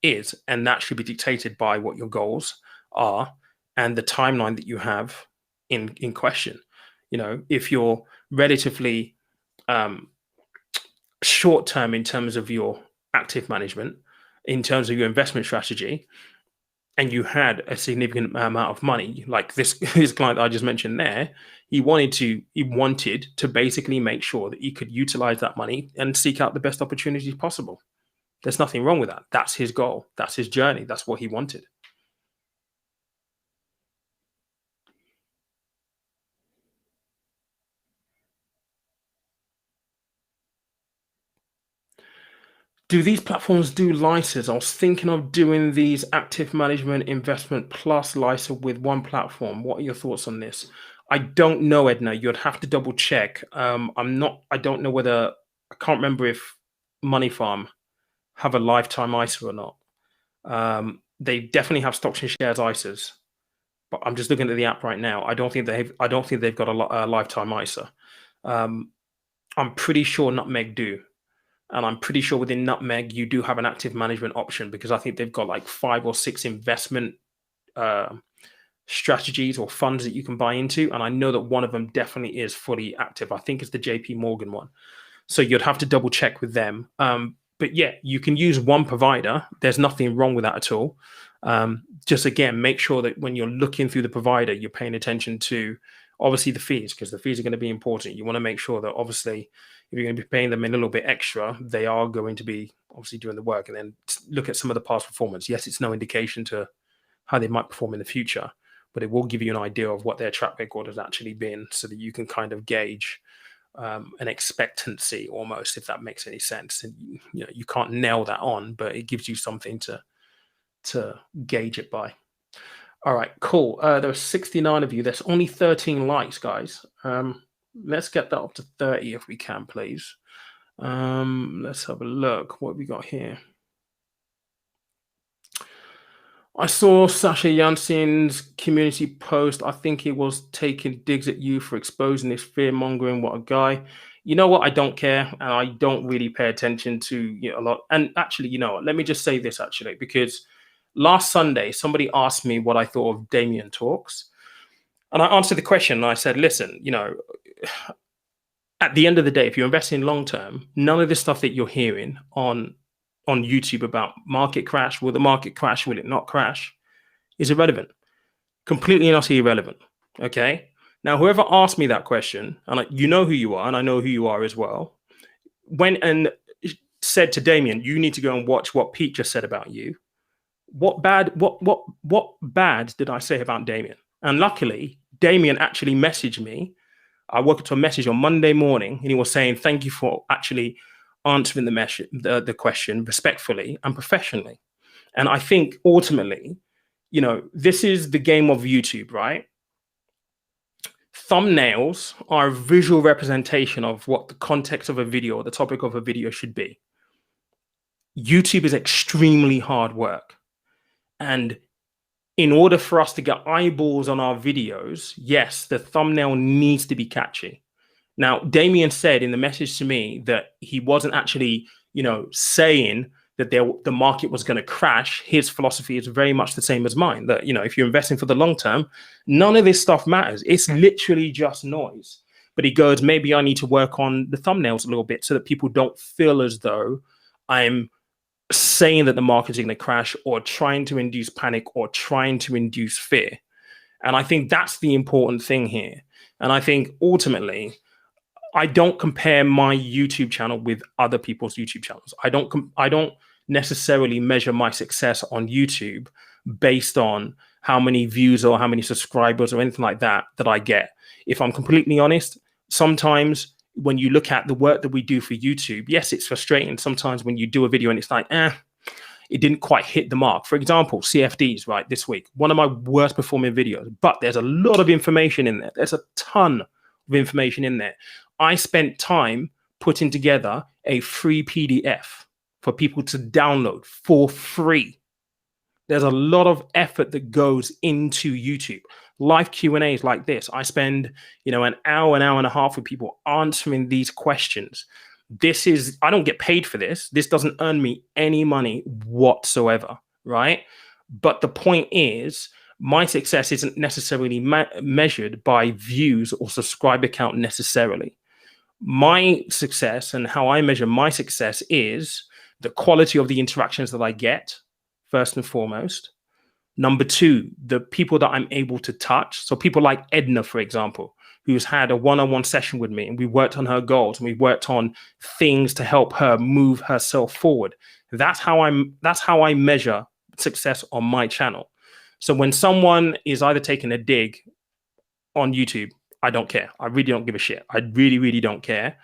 is, and that should be dictated by what your goals are and the timeline that you have in question. If you're relatively short term in terms of your active management, in terms of your investment strategy, and you had a significant amount of money, like this this client I just mentioned there, he wanted to basically make sure that he could utilize that money and seek out the best opportunities possible. There's nothing wrong with that. That's his goal. That's his journey. That's what he wanted. Do these platforms do LISAs? I was thinking of doing these active management investment plus LISA with one platform. What are your thoughts on this? I don't know, Edna. You'd have to double check. I don't know whether, I can't remember if Money Farm have a lifetime ISA or not. They definitely have stocks and shares ISAs, but I'm just looking at the app right now. I don't think they've got a lifetime ISA. Um, I'm pretty sure Nutmeg do. And I'm pretty sure within Nutmeg, you do have an active management option because I think they've got like 5 or 6 investment uh, strategies or funds that you can buy into. And I know that one of them definitely is fully active. I think it's the JP Morgan one. So you'd have to double check with them. But yeah, you can use one provider. There's nothing wrong with that at all. Just again, make sure that when you're looking through the provider, you're paying attention to obviously the fees because the fees are going to be important. You want to make sure that obviously if you're going to be paying them a little bit extra, they are going to be obviously doing the work. And then look at some of the past performance. Yes, it's no indication to how they might perform in the future, but it will give you an idea of what their track record has actually been so that you can kind of gauge an expectancy almost, if that makes any sense. And you can't nail that on, but it gives you something to gauge it by. All right, cool. There are 69 of you. There's only 13 likes, guys. Let's get that up to 30 if we can, please. Let's have a look. What have we got here? I saw Sasha Jansen's community post. I think he was taking digs at you for exposing this fear mongering. What a guy. You know what? I don't care. And I don't really pay attention to a lot. And actually, you know what? Let me just say this actually, because last Sunday, somebody asked me what I thought of Damien Talks. And I answered the question and I said, listen, at the end of the day, if you're investing long term, none of this stuff that you're hearing on YouTube about market crash, will the market crash, will it not crash, is irrelevant. Completely and utterly irrelevant. Okay. Now, whoever asked me that question, and you know who you are, and I know who you are as well, went and said to Damien, you need to go and watch what Pete just said about you. What bad did I say about Damien? And luckily, Damien actually messaged me. I woke up to a message on Monday morning, and he was saying, thank you for actually answering the question respectfully and professionally. And I think ultimately, this is the game of YouTube, right? Thumbnails are a visual representation of what the context of a video or the topic of a video should be. YouTube is extremely hard work. And in order for us to get eyeballs on our videos, yes, the thumbnail needs to be catchy. Now, Damien said in the message to me that he wasn't actually, saying that the market was going to crash. His philosophy is very much the same as mine, that, if you're investing for the long term, none of this stuff matters. It's literally just noise. But he goes, maybe I need to work on the thumbnails a little bit so that people don't feel as though I'm saying that the market's going to crash or trying to induce panic or trying to induce fear. And I think that's the important thing here. And I think ultimately, I don't compare my YouTube channel with other people's YouTube channels. I don't necessarily measure my success on YouTube based on how many views or how many subscribers or anything like that I get. If I'm completely honest, sometimes when you look at the work that we do for YouTube, yes, it's frustrating sometimes when you do a video and it's like, it didn't quite hit the mark. For example, CFDs, right, this week, one of my worst performing videos, but there's a lot of information in there. There's a ton of information in there. I spent time putting together a free PDF for people to download for free. There's a lot of effort that goes into YouTube. Live Q&As like this, I spend, an hour and a half with people answering these questions. I don't get paid for this. This doesn't earn me any money whatsoever, right? But the point is, my success isn't necessarily measured by views or subscriber count necessarily. My success and how I measure my success is the quality of the interactions that I get, first and foremost. Number two, the people that I'm able to touch. So people like Edna, for example, who's had a one-on-one session with me, and we worked on her goals and we worked on things to help her move herself forward. That's how I measure success on my channel. So when someone is either taking a dig on YouTube, I don't care. I really don't give a shit. I really, really don't care.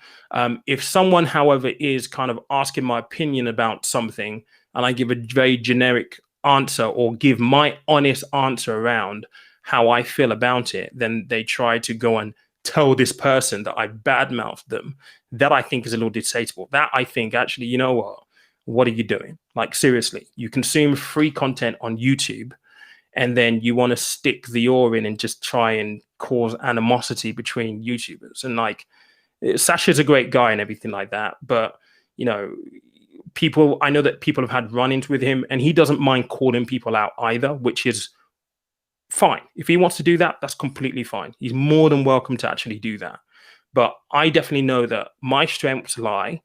If someone, however, is kind of asking my opinion about something and I give a very generic answer or give my honest answer around how I feel about it, then they try to go and tell this person that I badmouthed them. That I think is a little distasteful. That I think, actually, you know what are you doing? Like, seriously, you consume free content on YouTube and then you want to stick the oar in and just try and cause animosity between YouTubers. And like, Sasha's a great guy and everything like that, but I know that people have had run-ins with him, and he doesn't mind calling people out either, which is fine. If he wants to do that, that's completely fine. He's more than welcome to actually do that. But I definitely know that my strengths lie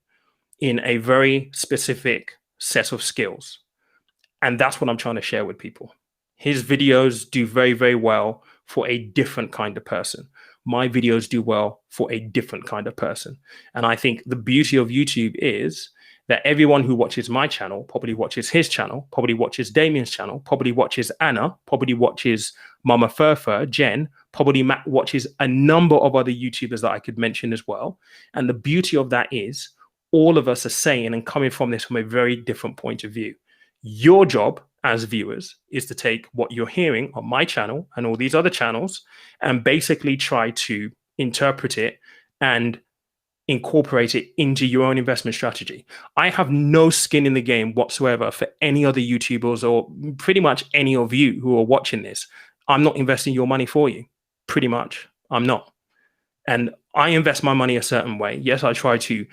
in a very specific set of skills. And that's what I'm trying to share with people. His videos do very, very well for a different kind of person. My videos do well for a different kind of person. And I think the beauty of YouTube is that everyone who watches my channel probably watches his channel, probably watches Damien's channel, probably watches Anna, probably watches Mama Furfur, Jen, probably watches a number of other YouTubers that I could mention as well. And the beauty of that is all of us are saying and coming from this from a very different point of view. Your job as viewers is to take what you're hearing on my channel and all these other channels and basically try to interpret it and incorporate it into your own investment strategy. I have no skin in the game whatsoever for any other YouTubers or pretty much any of you who are watching this. I'm not investing your money for you. Pretty much, I'm not. And I invest my money a certain way. Yes, I try to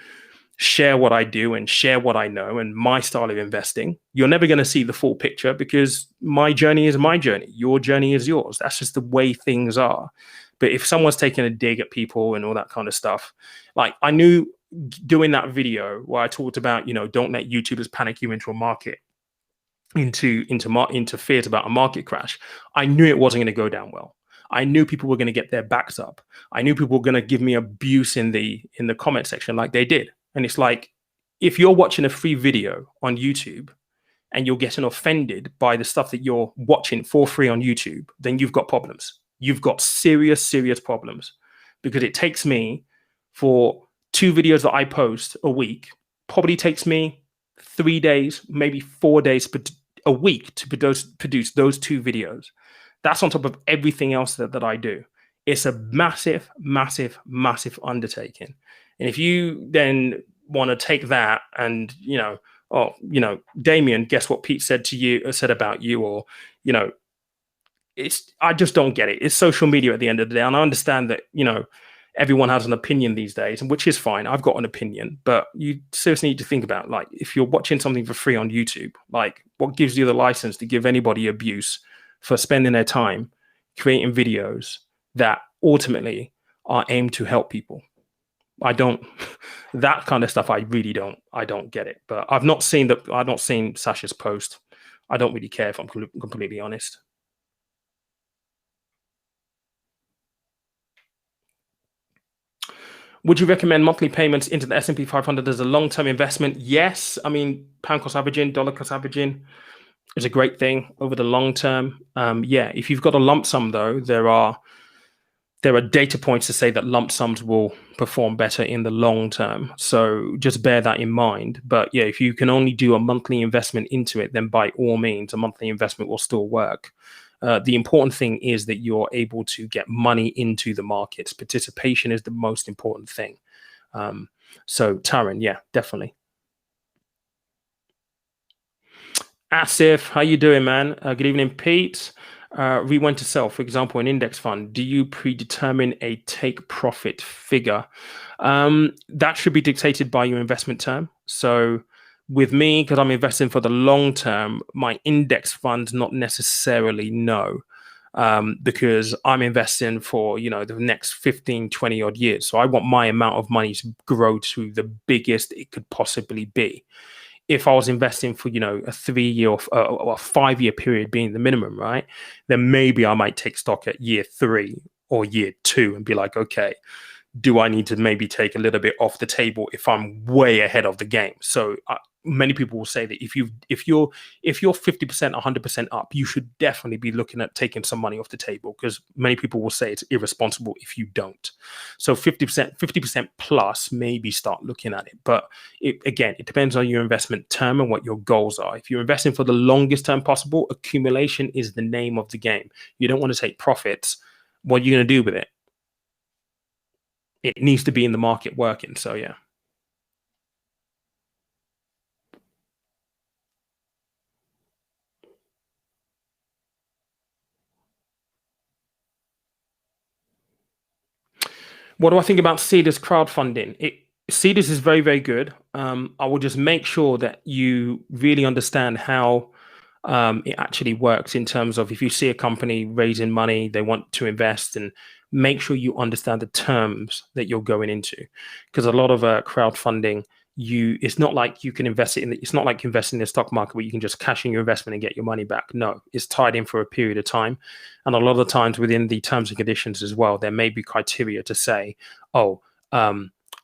share what I do and share what I know and my style of investing. You're never going to see the full picture because my journey is my journey. Your journey is yours. That's just the way things are. But if someone's taking a dig at people and all that kind of stuff, like I knew doing that video where I talked about, don't let YouTubers panic you into a market, into fears about a market crash. I knew it wasn't going to go down well. I knew people were going to get their backs up. I knew people were going to give me abuse in the comment section like they did. And it's like, if you're watching a free video on YouTube and you're getting offended by the stuff that you're watching for free on YouTube, then you've got problems. You've got serious, serious problems, because it takes me for 2 videos that I post a week, probably takes me 3 days, maybe 4 days a week to produce those 2 videos. That's on top of everything else that I do. It's a massive, massive, massive undertaking. And if you then want to take that and, Damien, guess what Pete said about you, or, I just don't get it. It's social media at the end of the day. And I understand that, everyone has an opinion these days, and which is fine. I've got an opinion, but you seriously need to think about, like, if you're watching something for free on YouTube, like, what gives you the license to give anybody abuse for spending their time creating videos that ultimately are aimed to help people? That kind of stuff, I don't get it. But I've not seen Sasha's post. I don't really care, if I'm completely honest. Would you recommend monthly payments into the S&P 500 as a long-term investment? Yes. I mean, pound cost averaging, dollar cost averaging is a great thing over the long term. Yeah, if you've got a lump sum, though, there are data points to say that lump sums will perform better in the long term. So just bear that in mind. But yeah, if you can only do a monthly investment into it, then by all means, a monthly investment will still work. The important thing is that you're able to get money into the markets. Participation is the most important thing. So Taryn, yeah, definitely. Asif, how you doing, man? Good evening, Pete. Rewind to sell, for example, an index fund. Do you predetermine a take profit figure? That should be dictated by your investment term. So with me, because I'm investing for the long term, my index funds not necessarily no, because I'm investing for, the next 15, 20 odd years. So I want my amount of money to grow to the biggest it could possibly be. If I was investing for, a 3-year or a 5-year period being the minimum, right, then maybe I might take stock at year 3 or year 2 and be like, okay, do I need to maybe take a little bit off the table if I'm way ahead of the game? So many people will say that if you're 50%, 100% up, you should definitely be looking at taking some money off the table, because many people will say it's irresponsible if you don't. So 50% plus, maybe start looking at it. But it depends on your investment term and what your goals are. If you're investing for the longest term possible, accumulation is the name of the game. You don't want to take profits. What are you going to do with it? It needs to be in the market working. So yeah. What do I think about Seeders crowdfunding? Seeders is very, very good. I will just make sure that you really understand how it actually works, in terms of, if you see a company raising money, they want to invest, and make sure you understand the terms that you're going into. Because a lot of crowdfunding, it's not like you can invest it in. It's not like investing in the stock market where you can just cash in your investment and get your money back. No, it's tied in for a period of time, and a lot of the times within the terms and conditions as well, there may be criteria to say,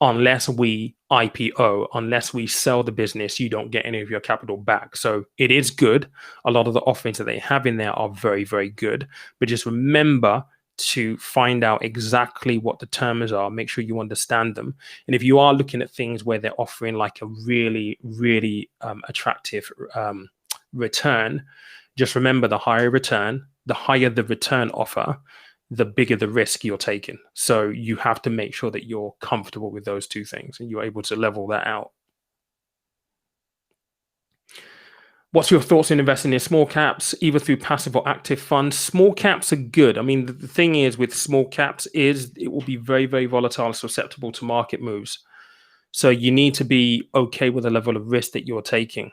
unless we IPO, unless we sell the business, you don't get any of your capital back. So it is good. A lot of the offerings that they have in there are very, very good. But just remember to find out exactly what the terms are. Make sure you understand them. And if you are looking at things where they're offering like a really, really attractive return, just remember, the higher the return offer, the bigger the risk you're taking. So you have to make sure that you're comfortable with those two things and you're able to level that out. What's your thoughts on investing in small caps, either through passive or active funds? Small caps are good. I mean, the thing is with small caps is it will be very, very volatile, susceptible to market moves. So you need to be okay with the level of risk that you're taking.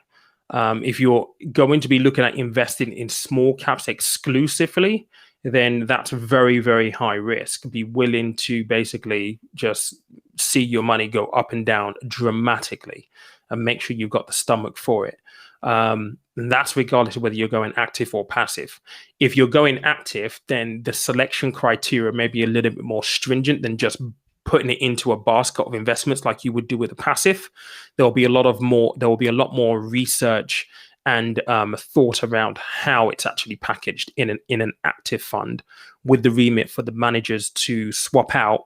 If you're going to be looking at investing in small caps exclusively, then that's very, very high risk. Be willing to basically just see your money go up and down dramatically and make sure you've got the stomach for it. And that's regardless of whether you're going active or passive. If you're going active, then the selection criteria may be a little bit more stringent than just putting it into a basket of investments like you would do with a passive. There will be a lot more research and thought around how it's actually packaged in an active fund, with the remit for the managers to swap out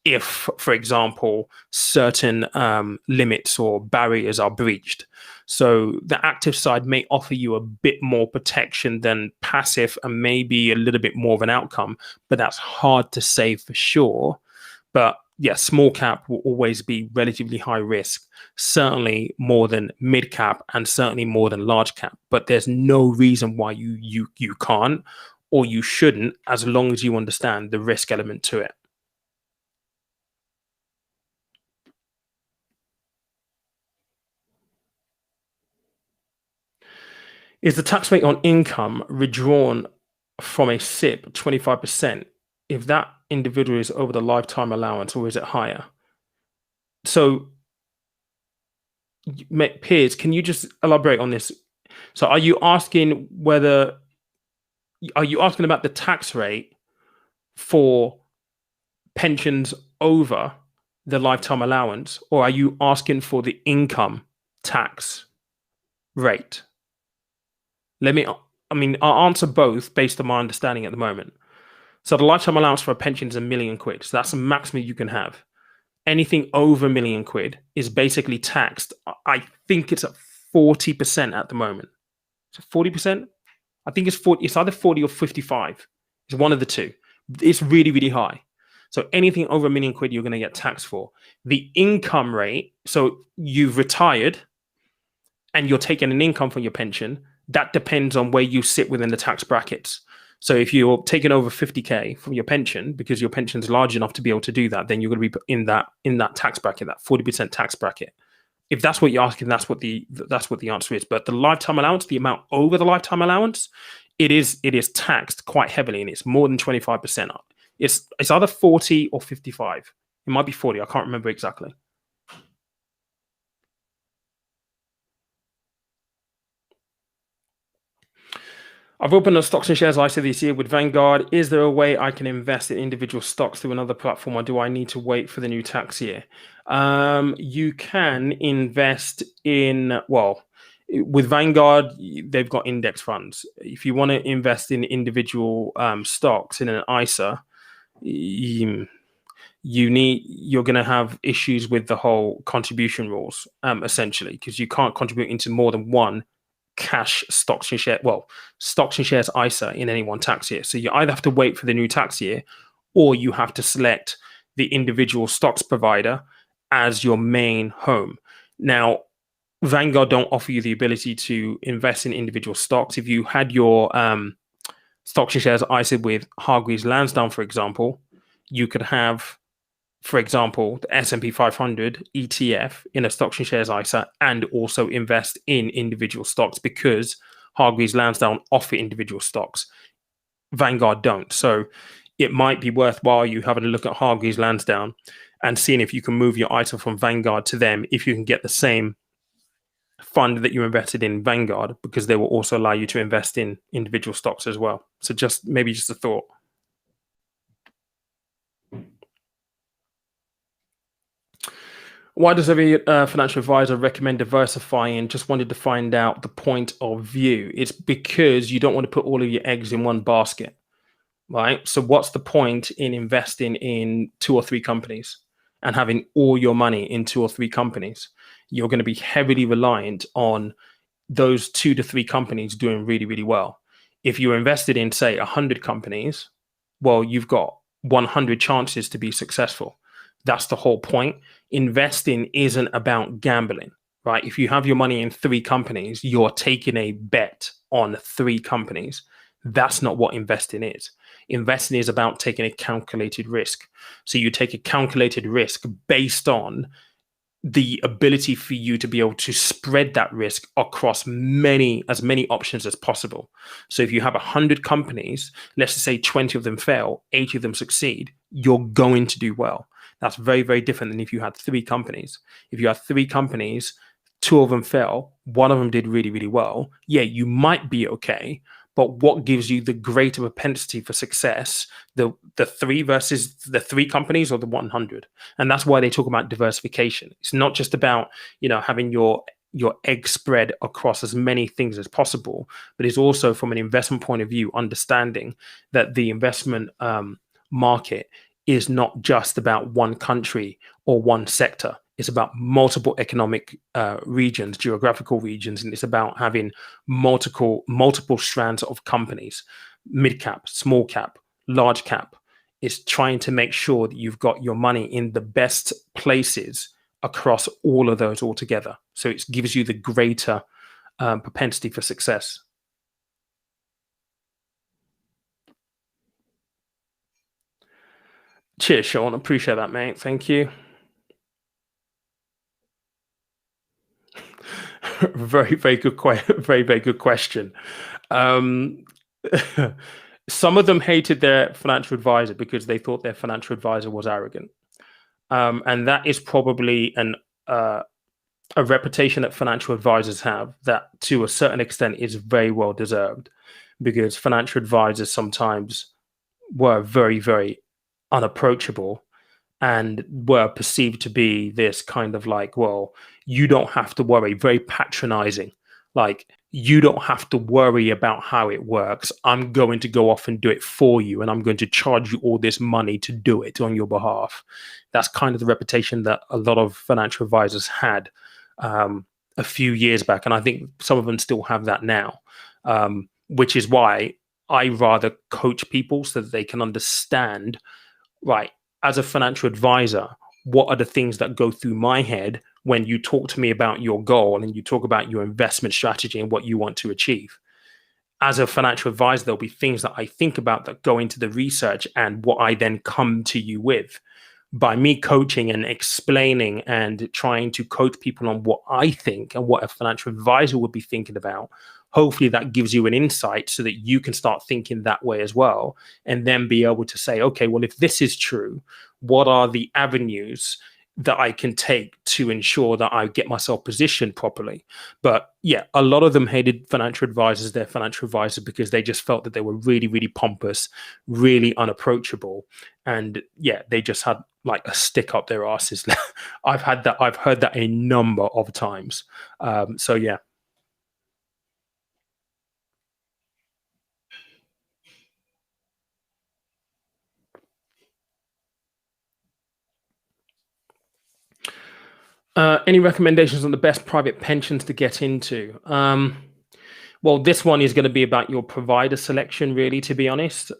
if, for example, certain limits or barriers are breached. So the active side may offer you a bit more protection than passive and maybe a little bit more of an outcome, but that's hard to say for sure. But yeah, small cap will always be relatively high risk, certainly more than mid cap and certainly more than large cap. But there's no reason why you can't or you shouldn't, as long as you understand the risk element to it. Is the tax rate on income withdrawn from a SIP 25% if that individual is over the lifetime allowance, or is it higher? So, Piers, can you just elaborate on this? So, are you asking about the tax rate for pensions over the lifetime allowance, or are you asking for the income tax rate? I'll answer both based on my understanding at the moment. So the lifetime allowance for a pension is £1 million. So that's the maximum you can have. Anything over £1 million is basically taxed. I think it's at 40% at the moment. So 40%? I think it's 40. It's either 40 or 55. It's one of the two. It's really, really high. So anything over £1 million, you're going to get taxed for. The income rate. So you've retired and you're taking an income from your pension. That depends on where you sit within the tax brackets. So if you're taking over 50k from your pension because your pension is large enough to be able to do that, then you're going to be in that tax bracket, that 40% tax bracket. If that's what you're asking, that's what the answer is. But the lifetime allowance, the amount over the lifetime allowance, it is taxed quite heavily, and it's more than 25%. It's either 40 or 55. It might be 40. I can't remember exactly. I've opened a stocks and shares ISA this year with Vanguard. Is there a way I can invest in individual stocks through another platform, or do I need to wait for the new tax year? You can invest in, with Vanguard, they've got index funds. If you want to invest in individual stocks in an ISA, you're going to have issues with the whole contribution rules, essentially, because you can't contribute into more than one cash stocks and shares ISA in any one tax year. So you either have to wait for the new tax year, or you have to select the individual stocks provider as your main home. Now, Vanguard don't offer you the ability to invest in individual stocks. If you had your stocks and shares ISA with Hargreaves Lansdown, for example, you could have, for example, the S&P 500 ETF in a stocks and shares ISA and also invest in individual stocks, because Hargreaves Lansdown offer individual stocks. Vanguard don't. So it might be worthwhile you having a look at Hargreaves Lansdown and seeing if you can move your ISA from Vanguard to them, if you can get the same fund that you invested in Vanguard, because they will also allow you to invest in individual stocks as well. So maybe just a thought. Why does every financial advisor recommend diversifying? Just wanted to find out the point of view. It's because you don't want to put all of your eggs in one basket, right? So what's the point in investing in 2 or 3 companies and having all your money in 2 or 3 companies? You're going to be heavily reliant on those 2 to 3 companies doing really, really well. If you're invested in, say, 100 companies well, you've got 100 chances to be successful. That's the whole point. Investing isn't about gambling, right? If you have your money in 3 companies, you're taking a bet on 3 companies. That's not what investing is. Investing is about taking a calculated risk. So you take a calculated risk based on the ability for you to be able to spread that risk across as many options as possible. So if you have 100 companies, let's just say 20 of them fail, 80 of them succeed, you're going to do well. That's very, very different than if you had 3 companies. If you had 3 companies, 2 of them fell, 1 of them did really, really well. Yeah, you might be okay, but what gives you the greater propensity for success, the 3 versus the 3 companies or the 100? And that's why they talk about diversification. It's not just about, having your egg spread across as many things as possible, but it's also from an investment point of view, understanding that the investment market is not just about one country or one sector. It's about multiple economic regions, geographical regions, and it's about having multiple strands of companies, mid cap, small cap, large cap. It's trying to make sure that you've got your money in the best places across all of those altogether. So it gives you the greater propensity for success. Cheers, Sean. Appreciate that, mate. Thank you. Very, very good very, very good question. Some of them hated their financial advisor because they thought their financial advisor was arrogant. And that is probably a reputation that financial advisors have that to a certain extent is very well deserved, because financial advisors sometimes were very, very unapproachable and were perceived to be this kind of like, well, you don't have to worry, very patronizing. Like, you don't have to worry about how it works. I'm going to go off and do it for you, and I'm going to charge you all this money to do it on your behalf. That's kind of the reputation that a lot of financial advisors had a few years back. And I think some of them still have that now, which is why I rather coach people so that they can understand, right, as a financial advisor, what are the things that go through my head when you talk to me about your goal and you talk about your investment strategy and what you want to achieve? As a financial advisor, there'll be things that I think about that go into the research and what I then come to you with. By me coaching and explaining and trying to coach people on what I think and what a financial advisor would be thinking about, hopefully that gives you an insight so that you can start thinking that way as well, and then be able to say, okay, well, if this is true, what are the avenues that I can take to ensure that I get myself positioned properly? But yeah, a lot of them hated financial advisors, their financial advisors, because they just felt that they were really, really pompous, really unapproachable. And yeah, they just had like a stick up their asses. I've heard that a number of times. So yeah. Any recommendations on the best private pensions to get into? Well, this one is going to be about your provider selection, really, to be honest.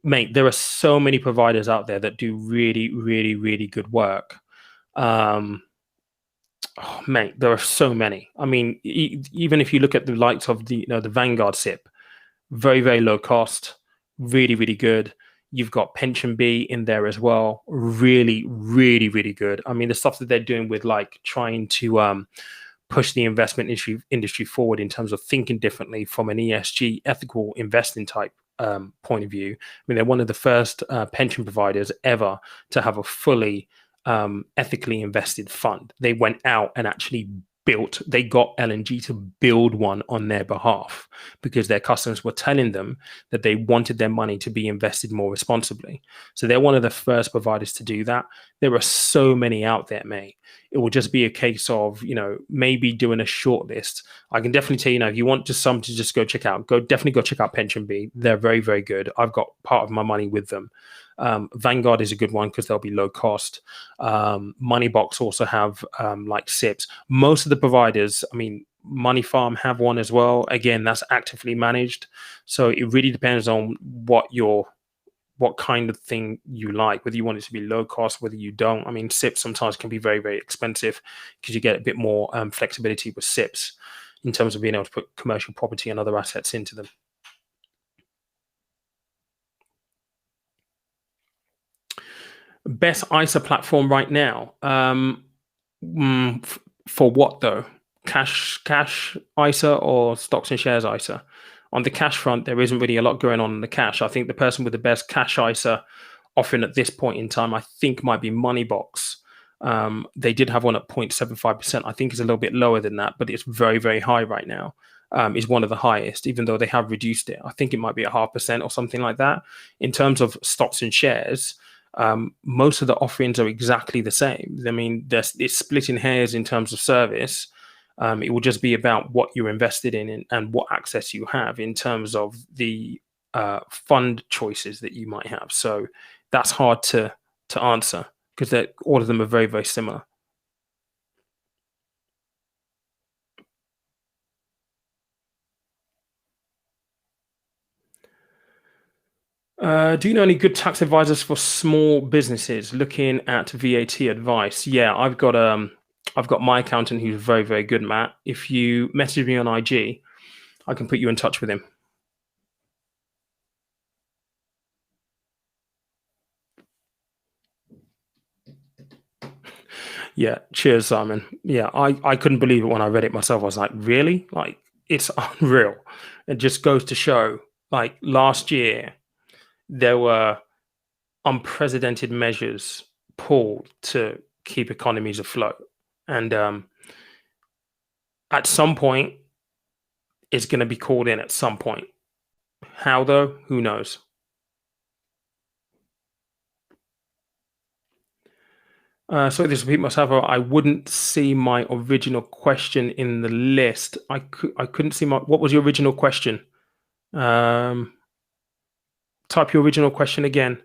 Mate, there are so many providers out there that do really, really, really good work. Mate, there are so many. I mean, even if you look at the likes of the Vanguard SIP, very, very low cost, really, really good. You've got Pensionbee in there as well, really, really, really good. I mean, the stuff that they're doing with like trying to push the investment industry forward in terms of thinking differently from an ESG, ethical investing type point of view. I mean, they're one of the first pension providers ever to have a fully ethically invested fund. They went out and actually they got L&G to build one on their behalf because their customers were telling them that they wanted their money to be invested more responsibly. So they're one of the first providers to do that. There are so many out there, mate. It will just be a case of, maybe doing a short list. I can definitely tell you, if you want just some to just go check out, definitely go check out Pensionbee. They're very, very good. I've got part of my money with them. Vanguard is a good one because they'll be low cost. Moneybox also have like SIPs. Most of the providers, I mean, Money Farm have one as well. Again, that's actively managed. So it really depends on what kind of thing you like, whether you want it to be low cost, whether you don't. I mean, SIPs sometimes can be very, very expensive because you get a bit more flexibility with SIPs in terms of being able to put commercial property and other assets into them. Best ISA platform right now. For what though? Cash ISA or stocks and shares ISA? On the cash front, there isn't really a lot going on in the cash. I think the person with the best cash ISA offering at this point in time, I think might be Moneybox. They did have one at 0.75%. I think it's a little bit lower than that, but it's very, very high right now. Is one of the highest, even though they have reduced it. I think it might be 0.5% or something like that. In terms of stocks and shares, most of the offerings are exactly the same. I mean, it's splitting hairs in terms of service. It will just be about what you're invested in and what access you have in terms of the fund choices that you might have. So that's hard to answer because all of them are very, very similar. Do you know any good tax advisors for small businesses looking at VAT advice? Yeah, I've got my accountant who's very, very good, Matt. If you message me on IG, I can put you in touch with him. Yeah, cheers, Simon. Yeah, I couldn't believe it when I read it myself. I was like, really? Like, it's unreal. It just goes to show, like, last year, there were unprecedented measures pulled to keep economies afloat. And at some point, it's going to be called in at some point. How, though? Who knows? So this repeat myself. I wouldn't see my original question in the list. I couldn't see what was your original question? Type your original question again.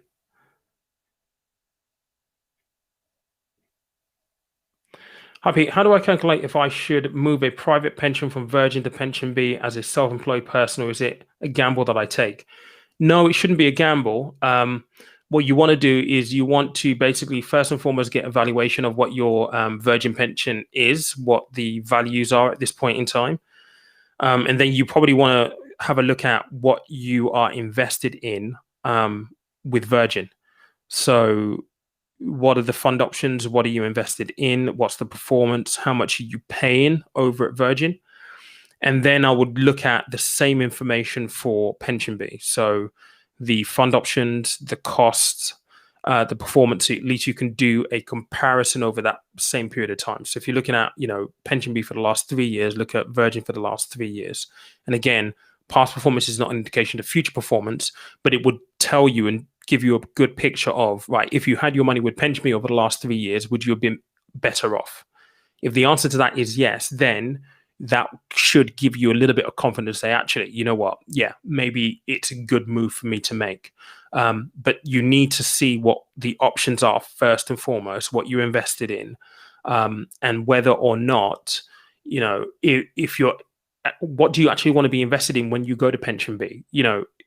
Hi Pete, how do I calculate if I should move a private pension from Virgin to Pensionbee as a self-employed person, or is it a gamble that I take? No, it shouldn't be a gamble. What you want to do is you want to basically first and foremost get a valuation of what your Virgin pension is, what the values are at this point in time. And then you probably want to have a look at what you are invested in with Virgin. So what are the fund options? What are you invested in? What's the performance? How much are you paying over at Virgin? And then I would look at the same information for Pensionbee. So the fund options, the costs, the performance, at least you can do a comparison over that same period of time. So if you're looking at, Pensionbee for the last 3 years, look at Virgin for the last 3 years. And again, past performance is not an indication of future performance, but it would tell you and give you a good picture of, right, if you had your money with Pensionbee over the last 3 years, would you have been better off? If the answer to that is yes, then that should give you a little bit of confidence to say, actually, you know what? Yeah, maybe it's a good move for me to make. But you need to see what the options are first and foremost, what you're invested in, and whether or not, if you're, what do you actually want to be invested in when you go to Pensionbee?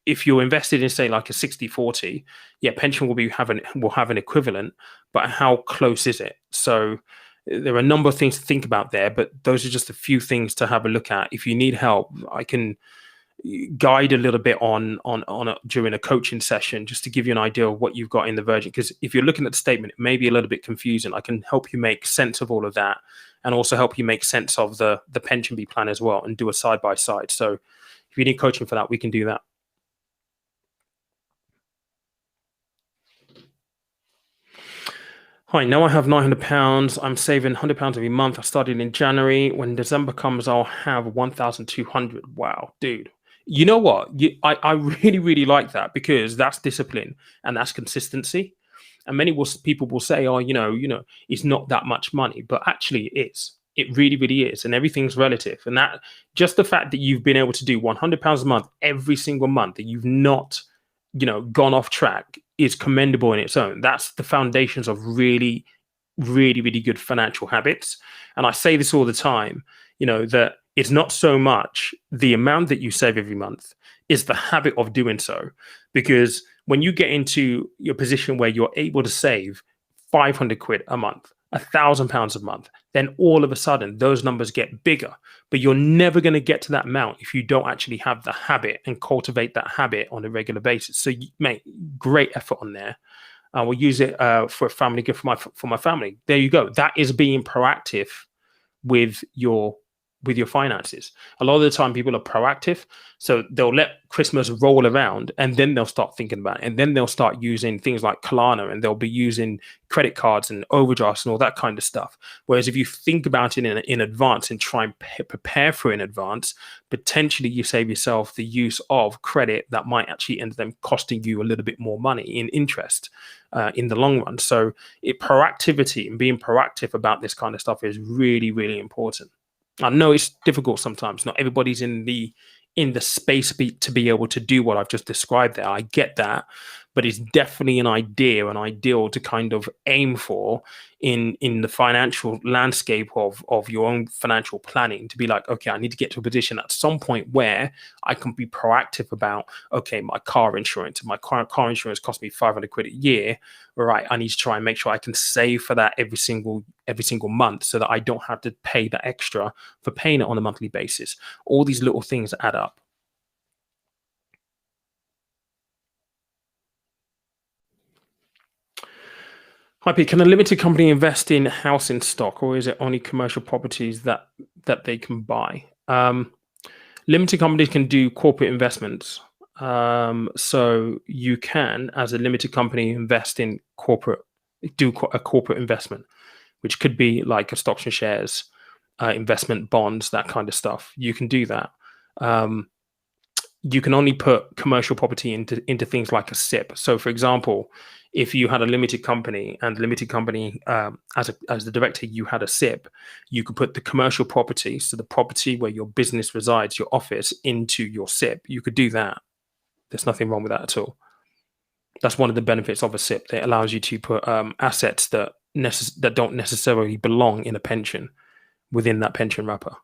If you're invested in, say, like a 60-40, yeah, pension will have an equivalent, but how close is it? So there are a number of things to think about there, but those are just a few things to have a look at. If you need help, I can guide a little bit during a coaching session, just to give you an idea of what you've got in the Virgin. Because if you're looking at the statement, it may be a little bit confusing. I can help you make sense of all of that, and also help you make sense of the Pensionbee plan as well, and do a side by side. So if you need coaching for that, we can do that. Hi, now I have £900. I'm saving £100 every month. I started in January. When December comes, I'll have 1,200. Wow, dude. You know what? I really, really like that, because that's discipline and that's consistency. And many people will say, oh, it's not that much money, but actually it is. It really, really is. And everything's relative. And that, just the fact that you've been able to do £100 a month every single month, that you've not, gone off track, is commendable in its own. That's the foundations of really, really, really good financial habits. And I say this all the time, that It's not so much the amount that you save every month, is the habit of doing so. Because when you get into your position where you're able to save 500 quid a month, £1,000 a month, then all of a sudden those numbers get bigger. But you're never going to get to that amount if you don't actually have the habit and cultivate that habit on a regular basis. So, mate, great effort on there. I will use it for a family gift for my family. There you go. That is being proactive with your finances. A lot of the time people are proactive, so they'll let Christmas roll around and then they'll start thinking about it, and then they'll start using things like Klarna, and they'll be using credit cards and overdrafts and all that kind of stuff. Whereas if you think about it in advance and try and prepare for it in advance, potentially you save yourself the use of credit that might actually end up costing you a little bit more money in interest in the long run. So proactivity and being proactive about this kind of stuff is really, really important. I know it's difficult sometimes. Not everybody's in the space to be able to do what I've just described there. I get that, but it's definitely an ideal to kind of aim for in the financial landscape of your own financial planning, to be like, okay, I need to get to a position at some point where I can be proactive about, okay, my car insurance costs me 500 quid a year. All right, I need to try and make sure I can save for that every single month, so that I don't have to pay that extra for paying it on a monthly basis. All these little things add up. Hi Pete, can a limited company invest in housing stock, or is it only commercial properties that they can buy? Limited companies can do corporate investments. So you can, as a limited company, invest in do a corporate investment, which could be like a stocks and shares, investment bonds, that kind of stuff. You can do that. You can only put commercial property into things like a SIP. So, for example, if you had a limited company and as the director, you had a SIP, you could put the commercial property, so the property where your business resides, your office, into your SIP. You could do that. There's nothing wrong with that at all. That's one of the benefits of a SIP. It allows you to put assets that don't necessarily belong in a pension within that pension wrapper.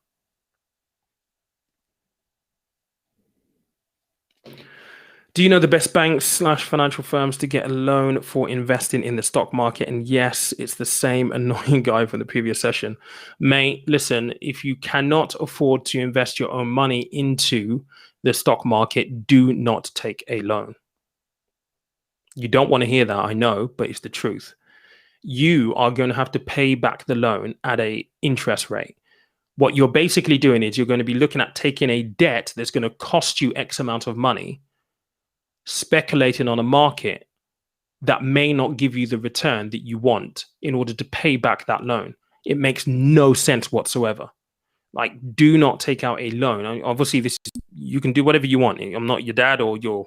Do you know the best banks / financial firms to get a loan for investing in the stock market? And yes, it's the same annoying guy from the previous session. Mate, listen, if you cannot afford to invest your own money into the stock market, do not take a loan. You don't want to hear that, I know, but it's the truth. You are going to have to pay back the loan at an interest rate. What you're basically doing is you're going to be looking at taking a debt that's going to cost you X amount of money, speculating on a market that may not give you the return that you want in order to pay back that loan. It makes no sense whatsoever. Like, do not take out a loan. Obviously, you can do whatever you want. I'm not your dad or your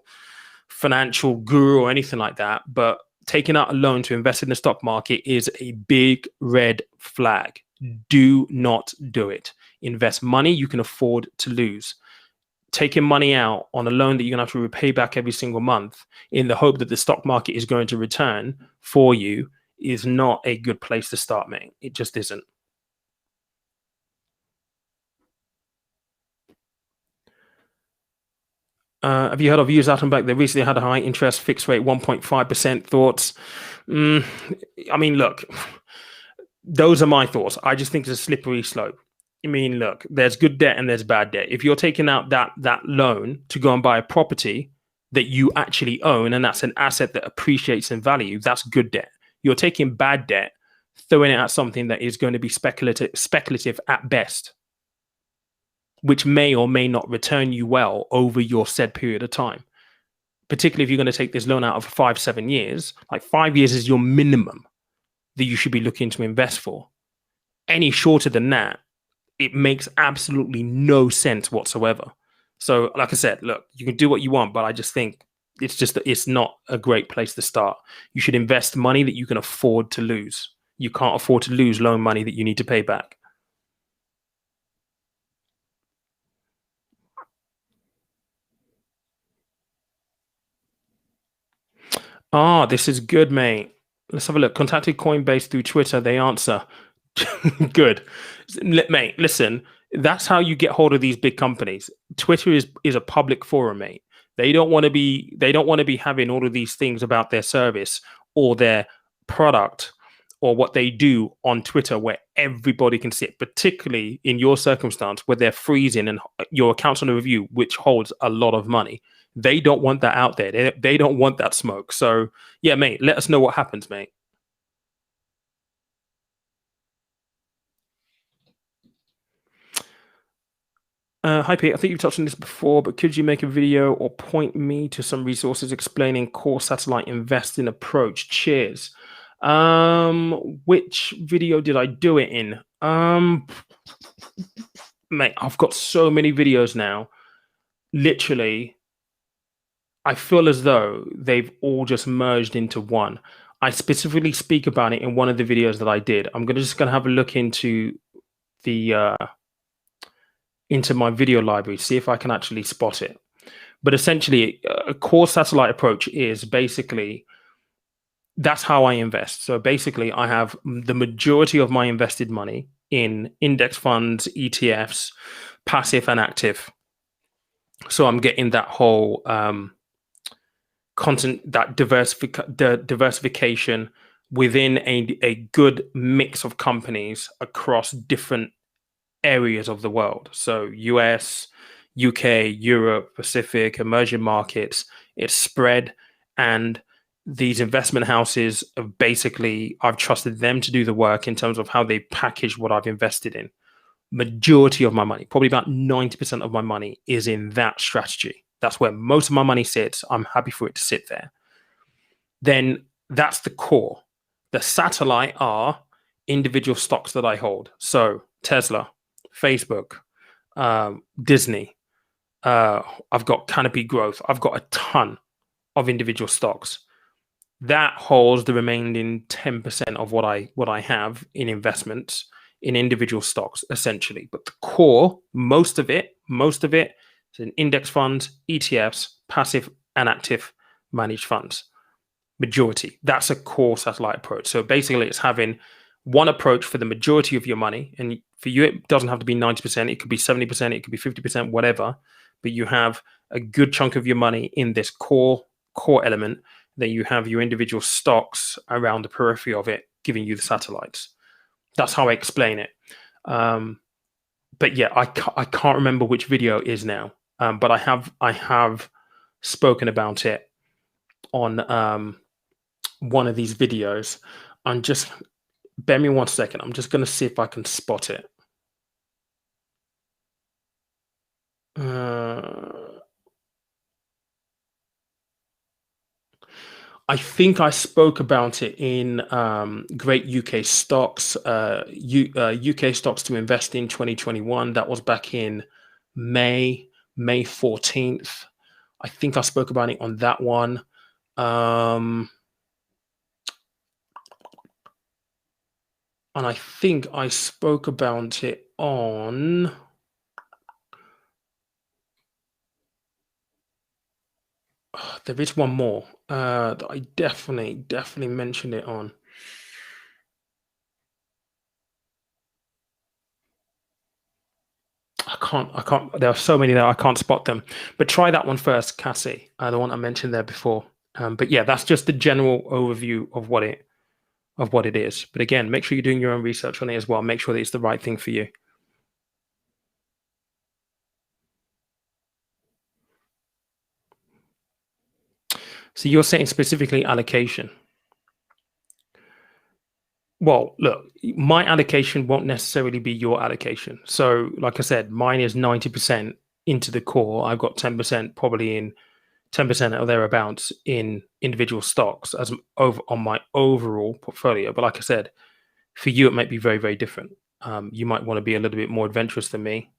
financial guru or anything like that, but taking out a loan to invest in the stock market is a big red flag. Do not do it. Invest money you can afford to lose. Taking money out on a loan that you're going to have to repay back every single month in the hope that the stock market is going to return for you is not a good place to start, mate. It just isn't. Have you heard of Use Attenback? They recently had a high interest fixed rate, 1.5%. Thoughts? I mean, look, those are my thoughts. I just think it's a slippery slope. I mean, look, there's good debt and there's bad debt. If you're taking out that loan to go and buy a property that you actually own, and that's an asset that appreciates in value, that's good debt. You're taking bad debt, throwing it at something that is going to be speculative at best, which may or may not return you well over your said period of time. Particularly if you're going to take this loan out of 5-7 years, like 5 years is your minimum that you should be looking to invest for. Any shorter than that, it makes absolutely no sense whatsoever. So, like I said, look, you can do what you want, but I just think it's not a great place to start. You should invest money that you can afford to lose. You can't afford to lose loan money that you need to pay back. This is good, mate. Let's have a look. Contacted Coinbase through Twitter. They answer. Good. Mate, listen, That's how you get hold of these big companies. Twitter is a public forum, mate. They don't want to be having all of these things about their service or their product or what they do on Twitter where everybody can see it, particularly in your circumstance where they're freezing and your account's on a review, which holds a lot of money. They don't want that out there. They don't want that smoke. So yeah, mate, let us know what happens, mate. Hi Pete, I think you've touched on this before, but could you make a video or point me to some resources explaining core satellite investing approach? Cheers. Which video did I do it in? Mate, I've got so many videos now. Literally, I feel as though they've all just merged into one. I specifically speak about it in one of the videos that I did. I'm just gonna have a look the into my video library, see if I can actually spot it. But essentially, a core satellite approach is basically that's how I invest. So basically, I have the majority of my invested money in index funds, ETFs, passive and active. So I'm getting that whole content, that diversification within a good mix of companies across different areas of the world. So US, UK, Europe, Pacific, emerging markets. It's spread, and these investment houses have basically, I've trusted them to do the work in terms of how they package what I've invested in. Majority of my money, probably about 90% of my money, is in that strategy. That's where most of my money sits. I'm happy for it to sit there. Then that's the core. The satellite are individual stocks that I hold. So Tesla, Facebook, Disney. I've got Canopy Growth. I've got a ton of individual stocks. That holds the remaining 10% of what I have in investments in individual stocks, essentially. But the core, most of it is in index funds, ETFs, passive and active managed funds. Majority. That's a core satellite approach. So basically, it's having one approach for the majority of your money. And for you, it doesn't have to be 90%. It could be 70%. It could be 50%, whatever. But you have a good chunk of your money in this core element. Then you have your individual stocks around the periphery of it, giving you the satellites. That's how I explain it. But yeah, I can't remember which video is now. But I have spoken about it on one of these videos. I'm just, bear me 1 second. I'm just going to see if I can spot it. I think I spoke about it in Great UK Stocks, UK Stocks to Invest in 2021. That was back in May 14th. I think I spoke about it on that one. And I think I spoke about it on... there is one more that I definitely mentioned it on. I can't. There are so many that I can't spot them. But try that one first, Cassie. The one I mentioned there before. But yeah, that's just the general overview of what it is. But again, make sure you're doing your own research on it as well. Make sure that it's the right thing for you. So you're saying specifically allocation. Well, look, my allocation won't necessarily be your allocation. So like I said, mine is 90% into the core. I've got 10% probably in 10% or thereabouts in individual stocks as over on my overall portfolio. But like I said, for you, it might be very, very different. You might want to be a little bit more adventurous than me.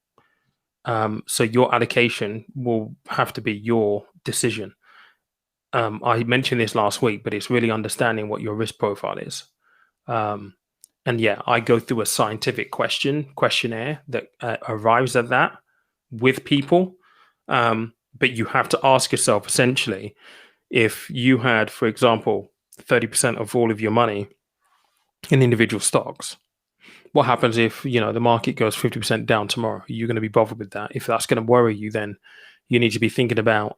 So your allocation will have to be your decision. I mentioned this last week, but it's really understanding what your risk profile is. And yeah, I go through a scientific questionnaire that arrives at that with people. But you have to ask yourself, essentially, if you had, for example, 30% of all of your money in individual stocks, What happens if, the market goes 50% down tomorrow? You're going to be bothered with that. If that's going to worry you, then you need to be thinking about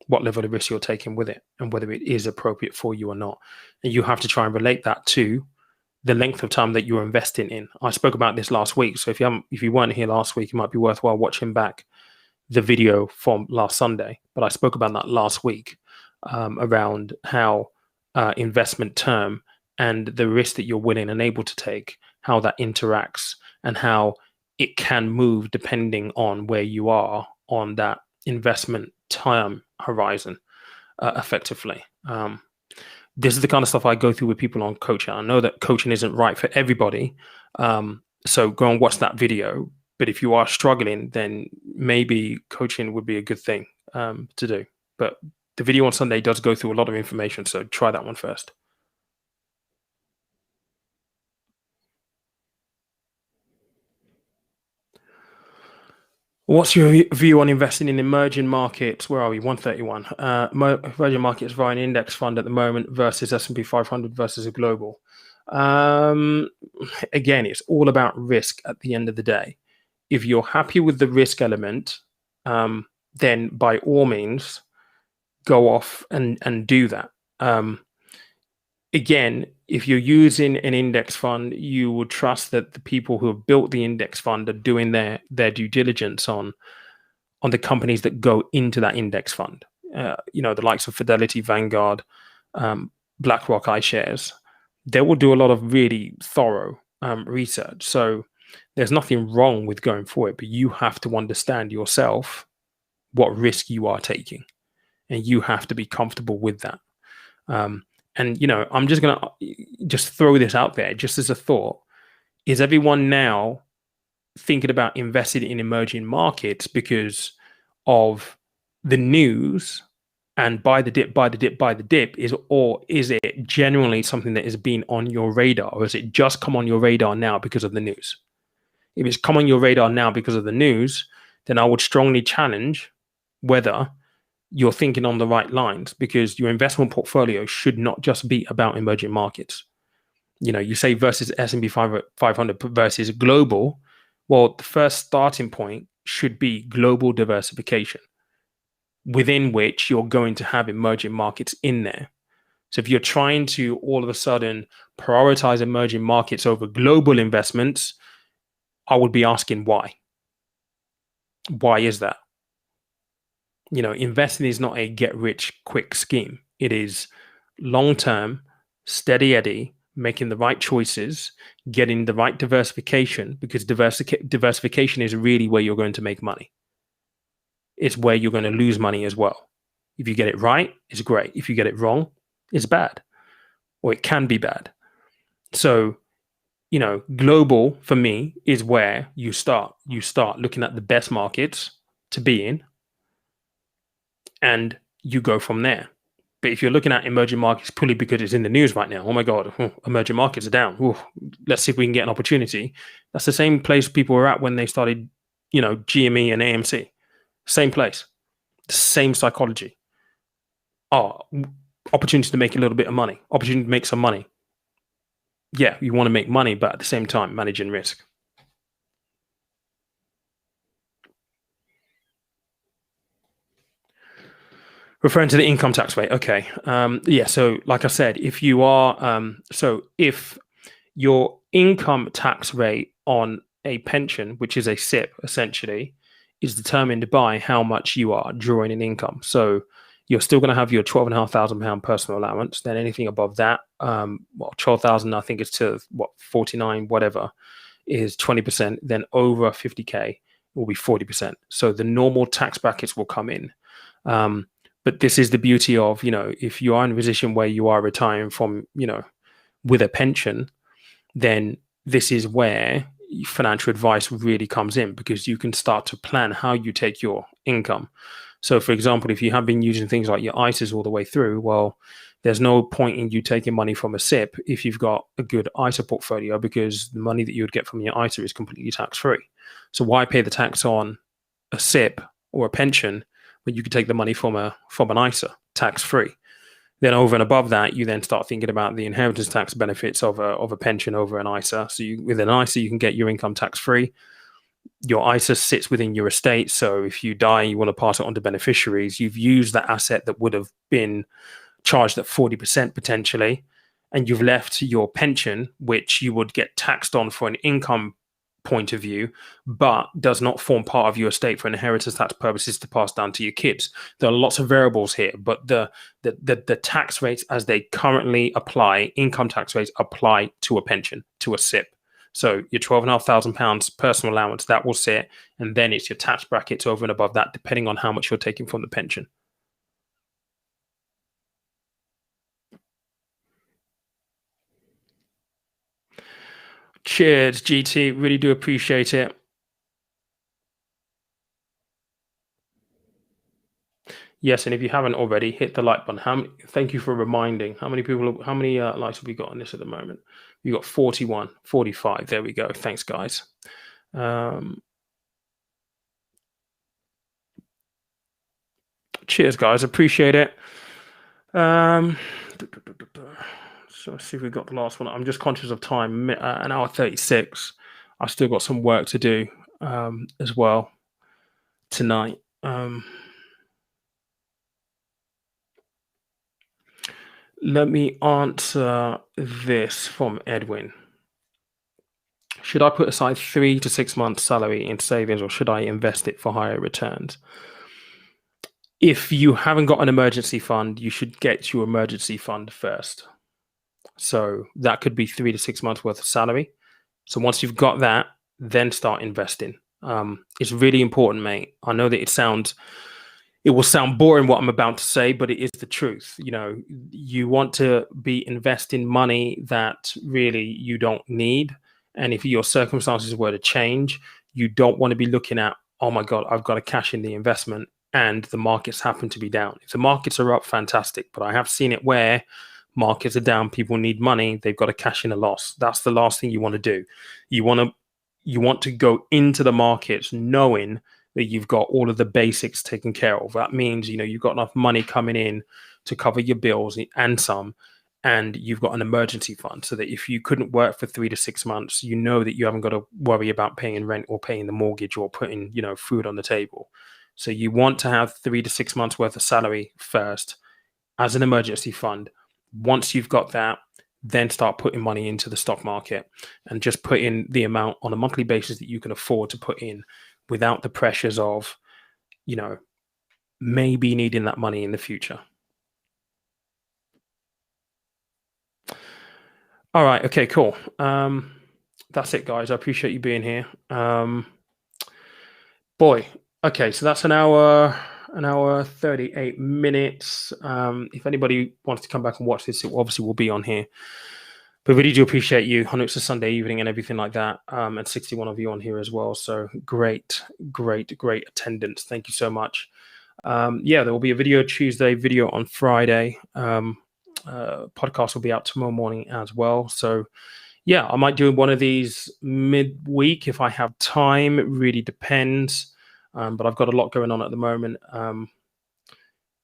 what level of risk you're taking with it and whether it is appropriate for you or not. And you have to try and relate that to the length of time that you're investing in. I spoke about this last week. So if you weren't here last week, it might be worthwhile watching back the video from last Sunday. But I spoke about that last week around how investment term and the risk that you're willing and able to take, how that interacts and how it can move depending on where you are on that investment time horizon effectively. This is the kind of stuff I go through with people on coaching. I know that coaching isn't right for everybody. So go and watch that video. But if you are struggling, then maybe coaching would be a good thing to do. But the video on Sunday does go through a lot of information. So try that one first. What's your view on investing in emerging markets? Where are we? 131. Emerging markets via an index fund at the moment versus S&P 500 versus a global. Again, it's all about risk at the end of the day. If you're happy with the risk element, then by all means, go off and do that. Again, if you're using an index fund, you would trust that the people who have built the index fund are doing their due diligence on the companies that go into that index fund. The likes of Fidelity, Vanguard, BlackRock, iShares. They will do a lot of really thorough research. So there's nothing wrong with going for it, but you have to understand yourself what risk you are taking, and you have to be comfortable with that. And, I'm just going to throw this out there just as a thought. Is everyone now thinking about investing in emerging markets because of the news and buy the dip, or is it generally something that has been on your radar, or has it just come on your radar now because of the news? If it's come on your radar now because of the news, then I would strongly challenge whether you're thinking on the right lines, because your investment portfolio should not just be about emerging markets. You say versus S&P 500 versus global. Well, the first starting point should be global diversification, within which you're going to have emerging markets in there. So if you're trying to all of a sudden prioritize emerging markets over global investments, I would be asking why. Why is that? Investing is not a get rich quick scheme. It is long-term, steady Eddie, making the right choices, getting the right diversification, because diversification is really where you're going to make money. It's where you're going to lose money as well. If you get it right, it's great. If you get it wrong, it's bad, or it can be bad. So, global for me is where you start. You start looking at the best markets to be in, and you go from there. But if you're looking at emerging markets purely because it's in the news right now, oh my God, emerging markets are down. Let's see if we can get an opportunity. That's the same place people were at when they started, GME and AMC. Same place, same psychology. Opportunity to make a little bit of money, opportunity to make some money. Yeah, you want to make money, but at the same time, managing risk. Referring to the income tax rate. Okay. Yeah. So like I said, if you are, if your income tax rate on a pension, which is a SIP essentially, is determined by how much you are drawing in income. So you're still going to have your £12,500 personal allowance. Then anything above that, 12,000, I think it's to 49, whatever, is 20%. Then over 50K will be 40%. So the normal tax brackets will come in. But this is the beauty of, if you are in a position where you are retiring from, with a pension, then this is where financial advice really comes in, because you can start to plan how you take your income. So, for example, if you have been using things like your ISAs all the way through, well, there's no point in you taking money from a SIP if you've got a good ISA portfolio, because the money that you would get from your ISA is completely tax-free. So why pay the tax on a SIP or a pension when you could take the money from an ISA tax-free? Then over and above that, you then start thinking about the inheritance tax benefits of a pension over an ISA. So with an ISA, you can get your income tax free. Your ISA sits within your estate. So if you die, you want to pass it on to beneficiaries, you've used that asset that would have been charged at 40% potentially, and you've left your pension, which you would get taxed on for an income point of view, but does not form part of your estate for inheritance tax purposes to pass down to your kids. There are lots of variables here, but the tax rates as they currently apply, income tax rates apply to a pension, to a SIP. So your £12,500 personal allowance, that will sit, and then it's your tax brackets over and above that, depending on how much you're taking from the pension. Cheers, GT. Really do appreciate it. Yes, and if you haven't already, hit the like button. Thank you for reminding. How many people? How many likes have we got on this at the moment? We got 41, 45. There we go. Thanks, guys. Cheers, guys. Appreciate it. So let's see if we got the last one. I'm just conscious of time. An hour 36. I've still got some work to do as well tonight. Let me answer this from Edwin. Should I put aside 3 to 6 months' salary in savings, or should I invest it for higher returns? If you haven't got an emergency fund, you should get your emergency fund first. So that could be 3 to 6 months worth of salary. So once you've got that, then start investing. It's really important, mate. I know that it will sound boring what I'm about to say, but it is the truth. You know, you want to be investing money that really you don't need. And if your circumstances were to change, you don't want to be looking at, oh my God, I've got to cash in the investment and the markets happen to be down. If the markets are up, fantastic. But I have seen it where markets are down, people need money, they've got to cash in a loss. That's the last thing you want to do. You want to go into the markets knowing that you've got all of the basics taken care of. That means, you know, you've got enough money coming in to cover your bills and some, and you've got an emergency fund so that if you couldn't work for 3 to 6 months, you know that you haven't got to worry about paying rent or paying the mortgage or putting, you know, food on the table. So you want to have 3 to 6 months worth of salary first as an emergency fund. Once you've got that, then start putting money into the stock market and just put in the amount on a monthly basis that you can afford to put in without the pressures of, you know, maybe needing that money in the future. All right. Okay, cool. That's it, guys. I appreciate you being here. Boy. Okay, so that's an hour 38 minutes. If anybody wants to come back and watch this, it obviously will be on here. But really do appreciate you. I know it's a Sunday evening and everything like that. And 61 of you on here as well. So great attendance. Thank you so much. Yeah, there will be a video Tuesday, video on Friday. Podcast will be out tomorrow morning as well. So yeah, I might do one of these midweek if I have time. It really depends. But I've got a lot going on at the moment.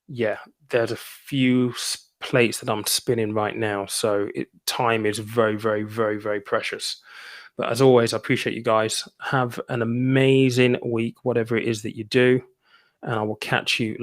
Yeah, there's a few plates that I'm spinning right now. So time is very precious. But as always, I appreciate you guys. Have an amazing week, whatever it is that you do. And I will catch you